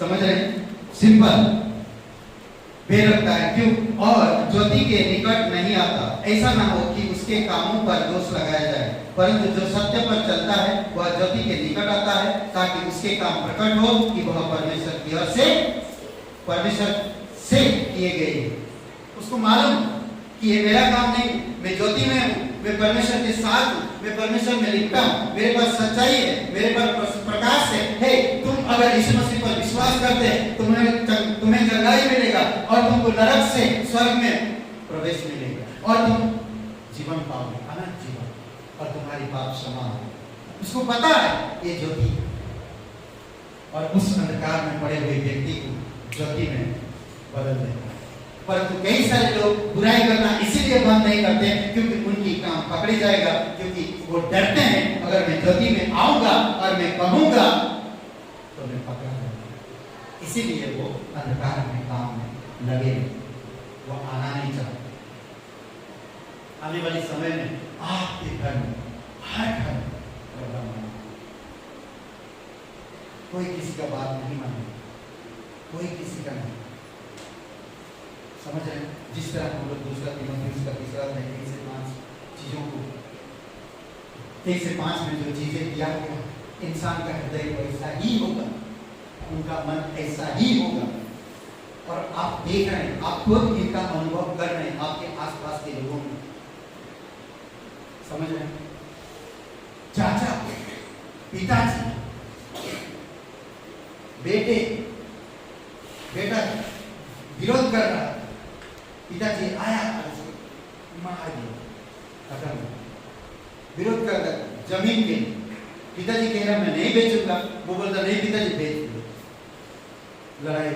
समझ रहे हैं? सिंपल, भेद रखता है। क्यों? और ज्योति के निकट नहीं आता, ऐसा ना हो कि उसके कामों पर दोष लगाया जाए, परंतु जो सत्य पर चलता है वह ज्योति के निकट आता है, ताकि उसके काम प्रकट हो कि वह परमेश्वर की ओर से किए गए। उसको मालूम कि ये मेरा काम नहीं, मैं ज्योति में हूँ, मैं परमेश्वर के साथ हूँ, मैं परमेश्वर में लिखता हूँ, मेरे पास सच्चाई है, मेरे पास प्रकाश है। हे, तुम अगर यीशु मसीह पर विश्वास करते हैं तुम्हें जंगाई मिलेगा, और तुमको नरक से स्वर्ग में प्रवेश मिलेगा, और तुम जीवन पाओगे, अनंत जीवन, और तुम्हारी पाप क्षमा होगी। उसको पता है ये ज्योति, और उस अंधकार में पड़े हुए व्यक्ति को ज्योति में बदल देगा। परंतु कई सारे लोग बुराई करना इसीलिए बंद नहीं करते क्योंकि उनकी काम पकड़ी जाएगा, क्योंकि वो डरते हैं अगर मैं ज्योति में आऊंगा और मैं कहूंगा तो मैं पकड़ा जाऊंगा। इसीलिए वो अंधकार में काम में लगे, वो आना नहीं चाहते। आने वाले समय में आपके घर में हर घर प्रोग्राम होगा, कोई किसी का बात नहीं मानेगा, कोई किसी का नहीं। समझ रहे हैं? जिस तरह हम लोग दूसरा तीसरा 3 से 5 चीजों को 3 से 5 में जो चीजें किया गया, इंसान का हृदय वैसा ही होगा, उनका मन ऐसा ही होगा। और आप देख रहे हैं, आप खुद इनका अनुभव कर रहे हैं आपके आसपास के लोगों में। समझ रहे हैं? चाचा, पिताजी, बेटा विरोध कर रहा, पिताजी आया मार दिया, खत्म। विरोध कर रहा जमीन के, पिताजी कह रहा मैं नहीं बेचूंगा, वो बोलता नहीं पिताजी बेच दो, लड़ाई।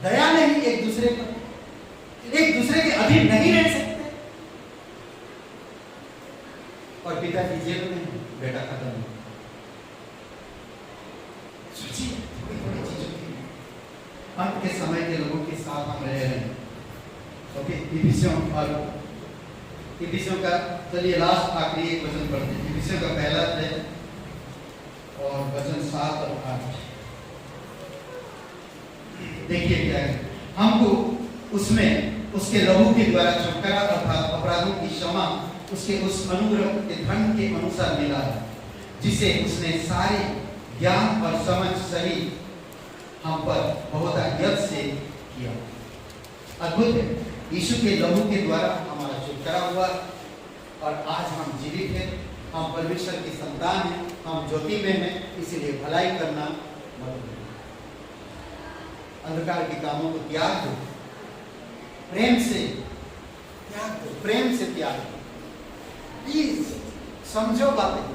दया नहीं एक दूसरे पर, एक दूसरे के अधीन नहीं रह सकते। और पिताजी जेल में, बेटा खत्म। सोचिए थोड़ी थोड़ी चीजों की अंत के समय के लोगों के साथ हम रह रहे हैं। ओके, इफिसियों का चलिए लास्ट आखिरी एक वचन पढ़ते हैं। इफिसियों का पहला अध्याय और वचन 7 और 8 देखिए क्या है। हमको उसमें उसके लहू के द्वारा छुटकारा अर्थात अपराधों की क्षमा उसके उस अनुग्रह के धन के अनुसार मिला है, जिसे उसने सारे ज्ञान और समझ सहित हम पर बहुत यत्न से किया। अद्भुत है, यीशु के लहू के द्वारा हमारा छुटकारा हुआ और आज हम जीवित हैं, हम परमेश्वर की संतान हैं, हम ज्योति में हैं। इसीलिए भलाई करना मत भूलिए, अंधकार के कामों को त्याग दो, प्रेम से त्याग दो, प्रेम से त्याग दो। प्लीज समझो बातें,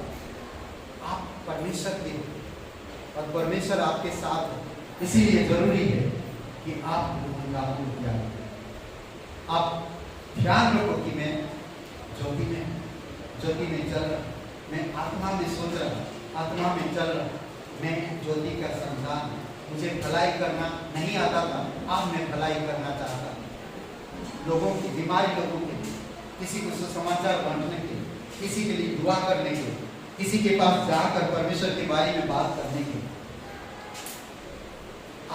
आप परमेश्वर के और परमेश्वर आपके साथ है। इसीलिए जरूरी है कि आप त्याग करें। आप ध्यान रखो कि मैं ज्योति में चल रहा, मैं आत्मा में सोच रहा, आत्मा में चल रहा, मैं ज्योति का संतान। मुझे भलाई करना नहीं आता था, अब मैं भलाई करना चाहता हूँ। लोगों की, बीमारी लोगों के लिए, किसी को सुसमाचार बांटने के लिए, किसी के लिए दुआ करने के लिए, किसी के पास जाकर परमेश्वर के बारे में बात करने के लिए।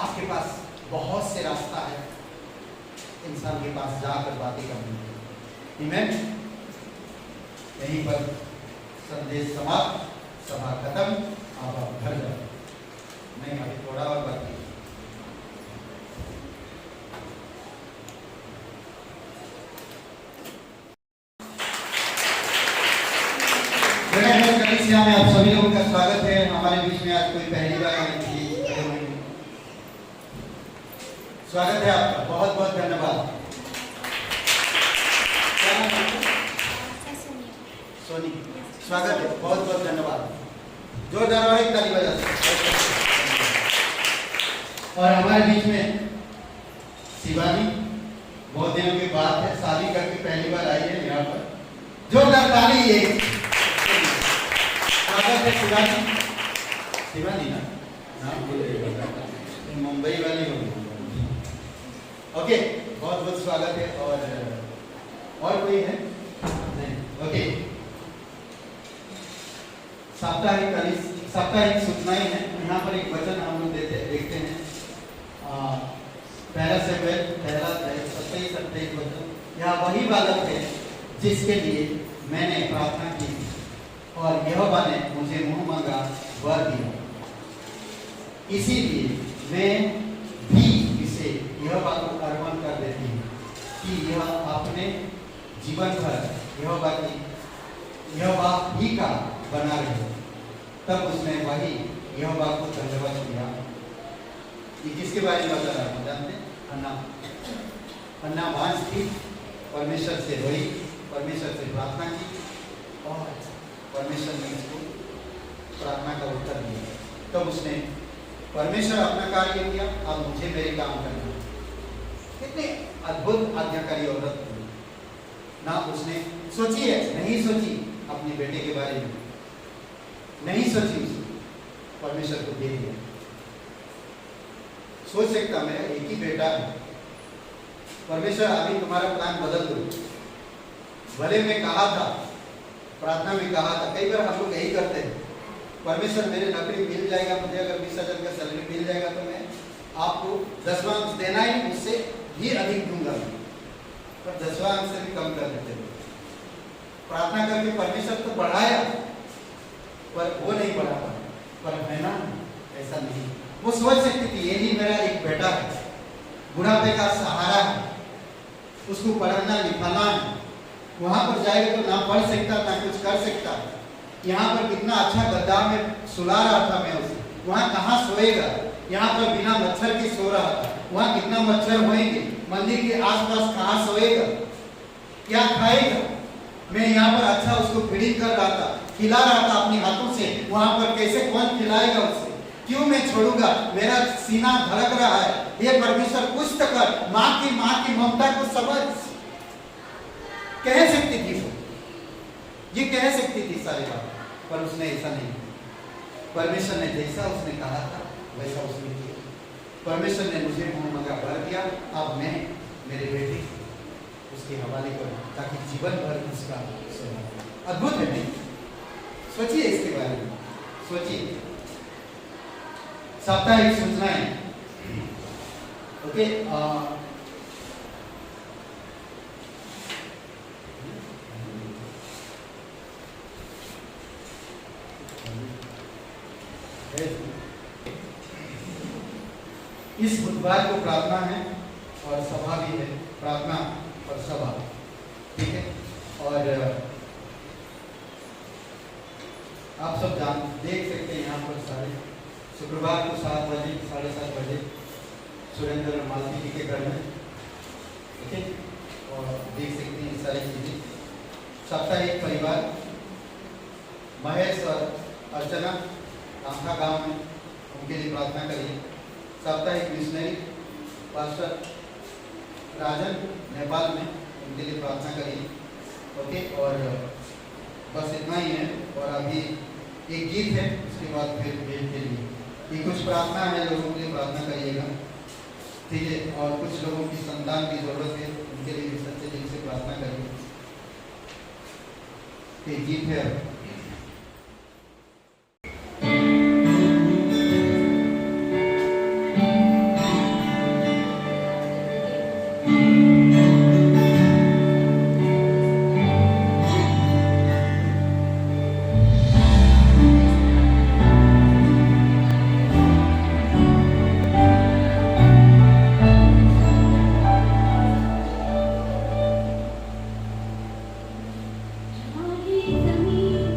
आपके पास बहुत से रास्ता है इंसान के पास जाकर बातें करने के। आमीन। यहीं पर संदेश समाप्त, सभा खत्म, आप घर जाओ। नहीं, अभी थोड़ा और बाकी है। कलीसिया में आप सभी लोगों का स्वागत है। हमारे बीच में आज कोई पहली बार आए थे, स्वागत है आपका, बहुत बहुत धन्यवाद। सोनी, स्वागत है, बहुत बहुत धन्यवाद। जोरदार और एक ताली बजा दो। और हमारे बीच में शिवानी, बहुत दिनों के बाद है, शादी करके पहली बार आई है यहाँ पर। जोरदार ताली। एक स्वागत है शिवानी। शिवानी ना नाम बोलिएगा, मुंबई वाली होगी। ओके, बहुत बहुत स्वागत है। और कोई है नहीं? ओके, साप्ताहिक सूचनाएं हैं। यहाँ पर एक वचन हम लोग देखते हैं। पहला सैमुएल 27-28 वचन। यह वही बालक है जिसके लिए मैंने प्रार्थना की और यहोवा ने मुझे मुंह मांगा वर दिया। इसीलिए मैं भी इसे यहोवा को अर्पण कर देती हूँ कि यह अपने जीवन भर यहोवा ही का बना रहे। तब उसने वही यहोवा को धन्यवाद दिया। ये किसके बारे में बता रहा है जानते हैं? अन्ना वांस थी, परमेश्वर से रोई, परमेश्वर से प्रार्थना की और परमेश्वर ने इसको प्रार्थना का उत्तर दिया। तब उसने परमेश्वर अपना कार्य किया, अब मुझे मेरे काम करना। कितने अद्भुत आज्ञाकारी औरत थी ना। उसने सोची है, नहीं सोची अपने बेटे के बारे में, नहीं सोची, उसने परमेश्वर को दे दिया। सोच सकता मैं एक ही बेटा है, परमेश्वर अभी तुम्हारा प्लान बदल दो। भले मैं कहा था, प्रार्थना में कहा था, कई बार हम लोग यही करते हैं, परमेश्वर मेरे नौकरी मिल जाएगा, मुझे अगर 20,000 का सैलरी मिल जाएगा तो मैं आपको 10वां देना ही, उससे भी अधिक दूंगा, पर 10वां से भी कम कर देते हैं। प्रार्थना करके परमेश्वर तो बढ़ाया, पर वो नहीं बढ़ा पाया। पर है ना, ऐसा नहीं। वो सोच सकती थी ये नहीं, मेरा एक बेटा है, बुढ़ापे का सहारा है, उसको पढ़ाना लिखाना है, वहां पर जाएगा तो ना पढ़ सकता ना कुछ कर सकता। यहाँ पर कितना अच्छा गद्दा में सुला रहा था मैं उसे, वहाँ कहाँ सोएगा, यहाँ पर बिना मच्छर के सो रहा था, वहाँ कितना मच्छर होंगे, मंदिर के आसपास कहाँ सोएगा, क्या खाएगा। मैं यहाँ पर अच्छा उसको फीडिंग कर रहा था, खिला रहा था अपने हाथों से, वहाँ पर कैसे कौन खिलाएगा उसे, क्यों मैं छोड़ूंगा, मेरा सीना धड़क रहा है, ये परमेश्वर कुछ तो कर, माँ की ममता को समझ। कह सकती थी वो, ये कह सकती थी सारी बात, पर उसने ऐसा नहीं किया। परमेश्वर ने जैसा उसने कहा था वैसा उसने किया। परमेश्वर ने मुझे मुंह मंगा भर दिया, अब मैं मेरे बेटे उसके हवाले करूं ताकि जीवन भर उसका सेवा। अद्भुत है नहीं? सोचिए इसके बारे में, सोचिए। साप्ताहिक सूचनाएं, ओके। इस बुधवार को प्रार्थना है और सभा भी है, प्रार्थना और सभा, ठीक है। और आप सब देख सकते हैं यहाँ पर सारे शुक्रवार को 7 बजे 7:30 बजे सुरेंद्र मालती जी के घर में, ठीक है। और देख सकते हैं सारी चीजें। साप्ताहिक परिवार महेश और अर्चना आंखा गांव में, उनके लिए प्रार्थना करिए। साप्ताहिक मिशनरी पास्टर राजन नेपाल में, उनके लिए प्रार्थना करिए, ओके। और बस इतना ही है। और अभी एक गीत है, उसके बाद फिर भेंट के लिए ये कुछ प्रार्थना है, लोगों के लिए प्रार्थना करिएगा, ठीक है। और कुछ लोगों की संतान की जरूरत है, उनके लिए भी सच्चे दिल से प्रार्थना करिए। ये गीत है। जमीन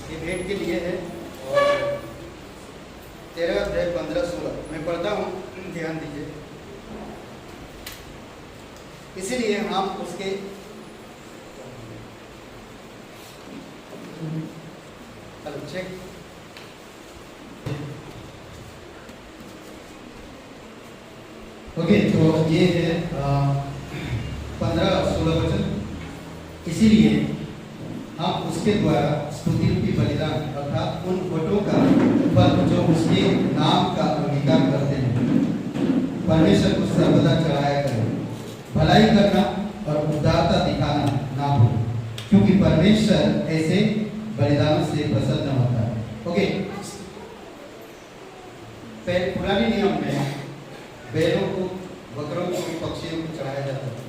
ये भेंट के लिए है और 13 अध्याय 15-16 मैं पढ़ता हूँ, ध्यान दीजिए। इसीलिए हम उसके चेक ओके, तो ये है 15-16 वचन। इसीलिए हम उसके द्वारा स्तुति रूपी बलिदान अर्थात उन वटों का फल जो उसके नाम का अंगीकार करते हैं परमेश्वर को सर्वदा चढ़ाया करें। भलाई करना और उदारता दिखाना ना भूलें, क्योंकि परमेश्वर ऐसे बलिदानों से प्रसन्न होता है। ओके, पुराने नियम में बैलों को, बकरों को, पक्षियों को चढ़ाया जाता था,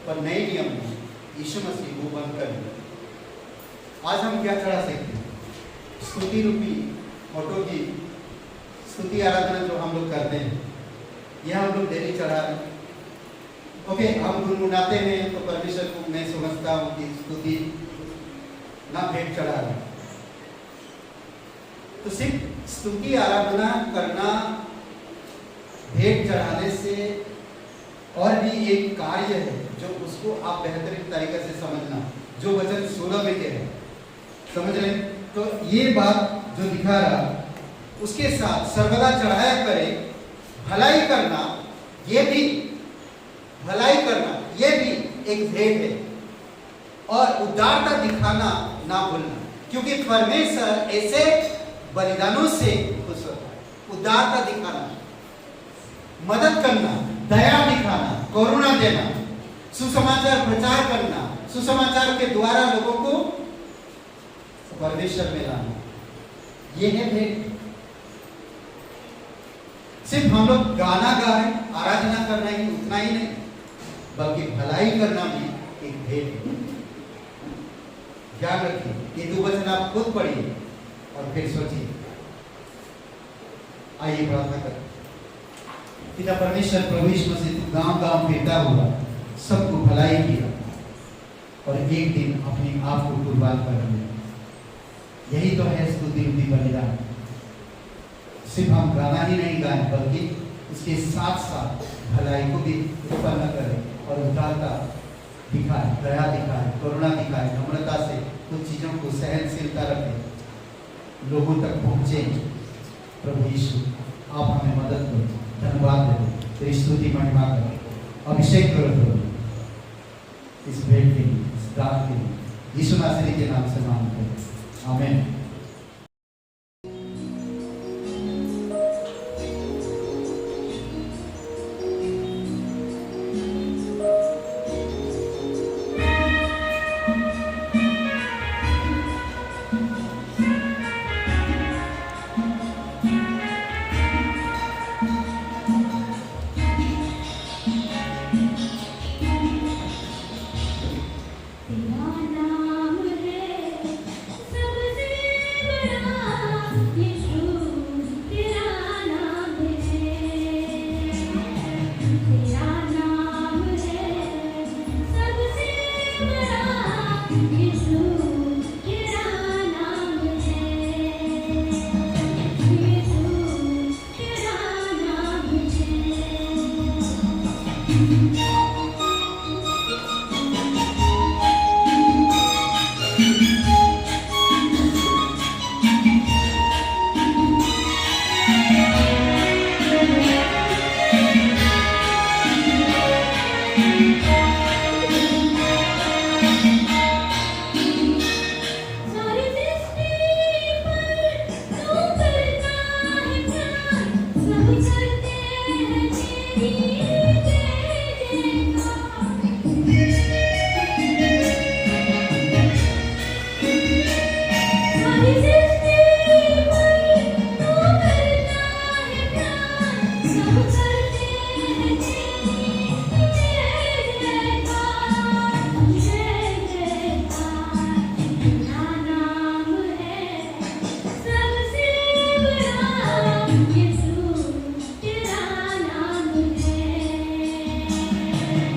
पर नए नियम में यीशु मसीह वो बंद कर दिया। आज हम क्या चढ़ा सकते हैं? स्तुति रूपी ऑटो की स्तुति आराधना जो हम लोग करते हैं, यह हम लोग डेली चढ़ा रहे हैं। ओके, हम गुनगुनाते हैं तो परमेश्वर को मैं समझता हूँ कि स्तुति ना भेंट चढ़ा रहे हैं। तो सिर्फ स्तुति आराधना करना भेंट चढ़ाने से और भी एक कार्य है जो उसको आप बेहतरीन तरीके से समझना, जो वचन 16 में कह रहे हैं, समझ रहे हैं? तो ये बात जो दिखा रहा, उसके साथ सर्वदा चढ़ाया करे, भलाई करना, ये भी भलाई करना, ये भी एक भेंट है, और उदारता दिखाना ना भूलना, क्योंकि परमेश्वर ऐसे बलिदानों से खुश होता है। उदारता दिखाना, मदद करना, दया दिखाना, करुणा देना, सुसमाचार प्रचार करना, सुसमाचार के द्वारा लोगों को परमेश्वर में लाना, ये है भेंट। सिर्फ हम लोग गाना गा रहे, आराधना करना ही उतना ही नहीं, बल्कि भलाई करना भी एक भेंट है। ध्यान रखिए, ये 2 वचन आप खुद पढ़िए और फिर सोचिए। आइए प्रार्थना करें। पिता परमेश्वर, प्रभु यीशु मसीह, तू गांव-गांव फिरता हुआ सबको भलाई किया और एक दिन अपने आप को कुर्बान कर दिया। यही तो है स्तुति रूपी बलिदान। सिर्फ हम गाना ही नहीं गाएं, बल्कि उसके साथ साथ भलाई को भी उत्पन्न करें और उदारता दिखाए, दया दिखाए, करुणा दिखाए, नम्रता से कुछ चीजों को सहनशीलता रखें, लोगों तक पहुंचे। प्रभु यीशु, आप हमें मदद करो, धन्यवाद दो, तेरी स्तुति महिमा करो, अभिषेक करो इस भेंट के लिए, इस दान के लिए, यीशु नासरी के नाम से मांगते हैं, आमीन।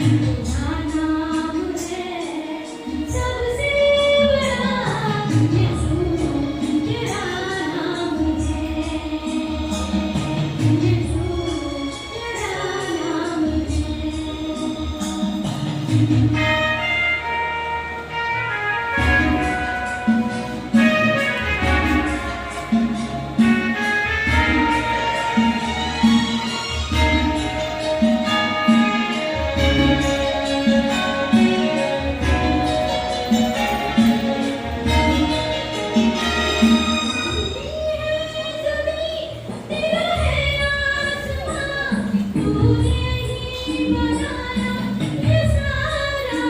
तेरा नाम है सबसे बड़ा यीशु तेरा नाम है यीशु तेरा नाम है तेरा है आसमां तूने ही बनाया ये सारा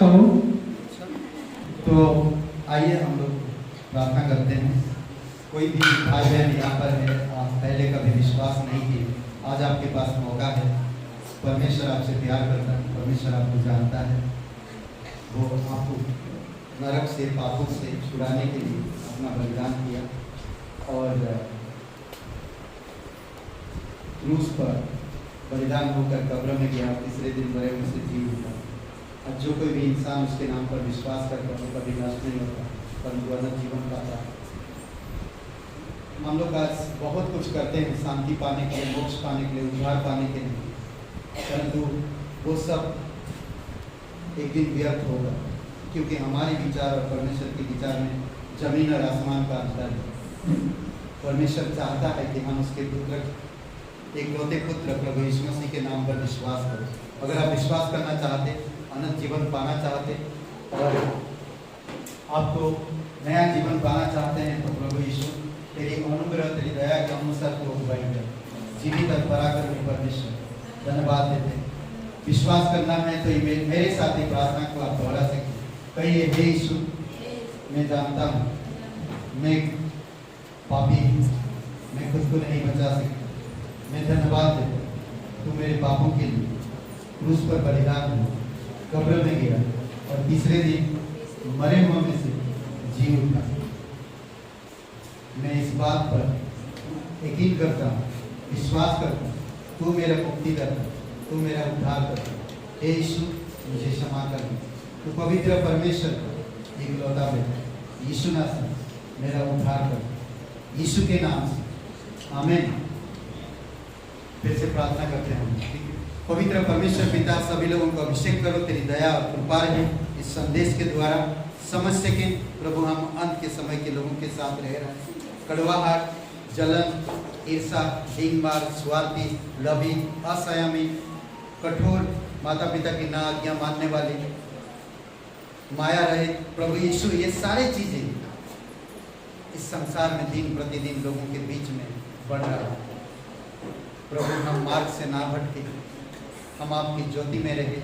हेलो। तो आइए हम लोग प्रार्थना करते हैं। कोई भी भाई बहन यहाँ पर है, आप पहले कभी विश्वास नहीं किए, आज आपके पास मौका है। परमेश्वर आपसे प्यार करता है, परमेश्वर आपको जानता है। वो आपको नरक से, पापों से छुड़ाने के लिए अपना बलिदान किया और क्रूस पर बलिदान होकर कब्र में गया, तीसरे दिन मरे हुए से जी उठा। अब जो कोई भी इंसान उसके नाम पर विश्वास करता है वो कभी नष्ट नहीं होता, परंतु अनंत जीवन पाता है। हम लोग आज बहुत कुछ करते हैं शांति पाने के लिए, मोक्ष पाने के लिए, उद्धार पाने के लिए, परंतु वो सब एक दिन व्यर्थ होगा, क्योंकि हमारे विचार और परमेश्वर के विचार में जमीन और आसमान का अंतर है। परमेश्वर चाहता है कि हम उसके पुत्र, एक लौते पुत्र प्रभु यीशु मसीह के नाम पर विश्वास करें। अगर आप विश्वास करना चाहते, अनंत जीवन पाना चाहते और आपको नया जीवन पाना चाहते हैं, तो प्रभु यीशु तेरी अनुग्रह, तेरी दया के अनुसार को अगुवाई कर। जीवित और पराक्रमी परमेश्वर धन्यवाद देते हैं। विश्वास करना है तो मेरे साथ ही प्रार्थना को आप दोहरा सकें। कहिए, हे यीशु, मैं जानता हूँ मैं पापी हूँ, मैं खुद को नहीं बचा सकता। मैं धन्यवाद देता हूँ, तू मेरे पापों के लिए क्रूस पर बलिदान हुआ, कब्र में गया और तीसरे दिन मरे हुए में से जी उठा। मैं इस बात पर यकीन करता हूँ, विश्वास करता हूँ, तू मेरा मुक्ति करता, तू मेरा उद्धार करता। हे यीशु, मुझे क्षमा कर दे। तू पवित्र परमेश्वर का इकलौता बेटा यीशु नाम से मेरा उद्धार कर, यीशु के नाम से, आमीन। फिर से प्रार्थना करते हैं। पवित्र परमेश्वर पिता, सभी लोगों को अभिषेक करो, तेरी दया और कृपा रहे इस संदेश के द्वारा समझ सकें प्रभु, हम अंत के समय के लोगों के साथ रह रहे हैं। कड़वाहट, जलन, ईर्षा, हींगमार, स्वार्थी, लवी, असंयमी, कठोर, माता पिता की ना आज्ञा मानने वाले, माया रहित, प्रभु यीशु, ये सारी चीजें इस संसार में दिन प्रतिदिन लोगों के बीच में बढ़ रहा है। प्रभु, हम मार्ग से ना भटके, हम आपकी ज्योति में रहे,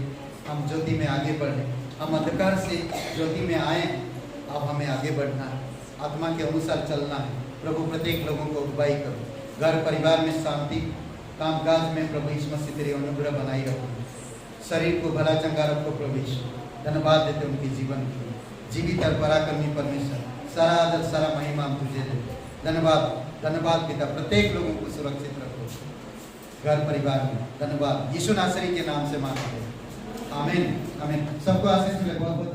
हम ज्योति में आगे बढ़े। हम अंधकार से ज्योति में आए हैं, अब हमें आगे बढ़ना है, आत्मा के अनुसार चलना है। प्रभु, प्रत्येक लोगों को अगुवाई करो, घर परिवार में शांति, कामकाज में प्रभु यीशु मसीह तेरी अनुग्रह बनाई रखो, शरीर को भला चंगा रखो। प्रभु यीशु, धन्यवाद देते उनके जीवन के लिए। जीवित और पराक्रमी परमेश्वर, सारा आदर, सारा महिमा हम तुझे देते। धन्यवाद, धन्यवाद पिता, प्रत्येक लोगों को सुरक्षित रखो घर परिवार में। धन्यवाद, यीशु नासरी के नाम से मांगते हैं, आमीन, आमीन। सबको आशीष मिले, बहुत बहुत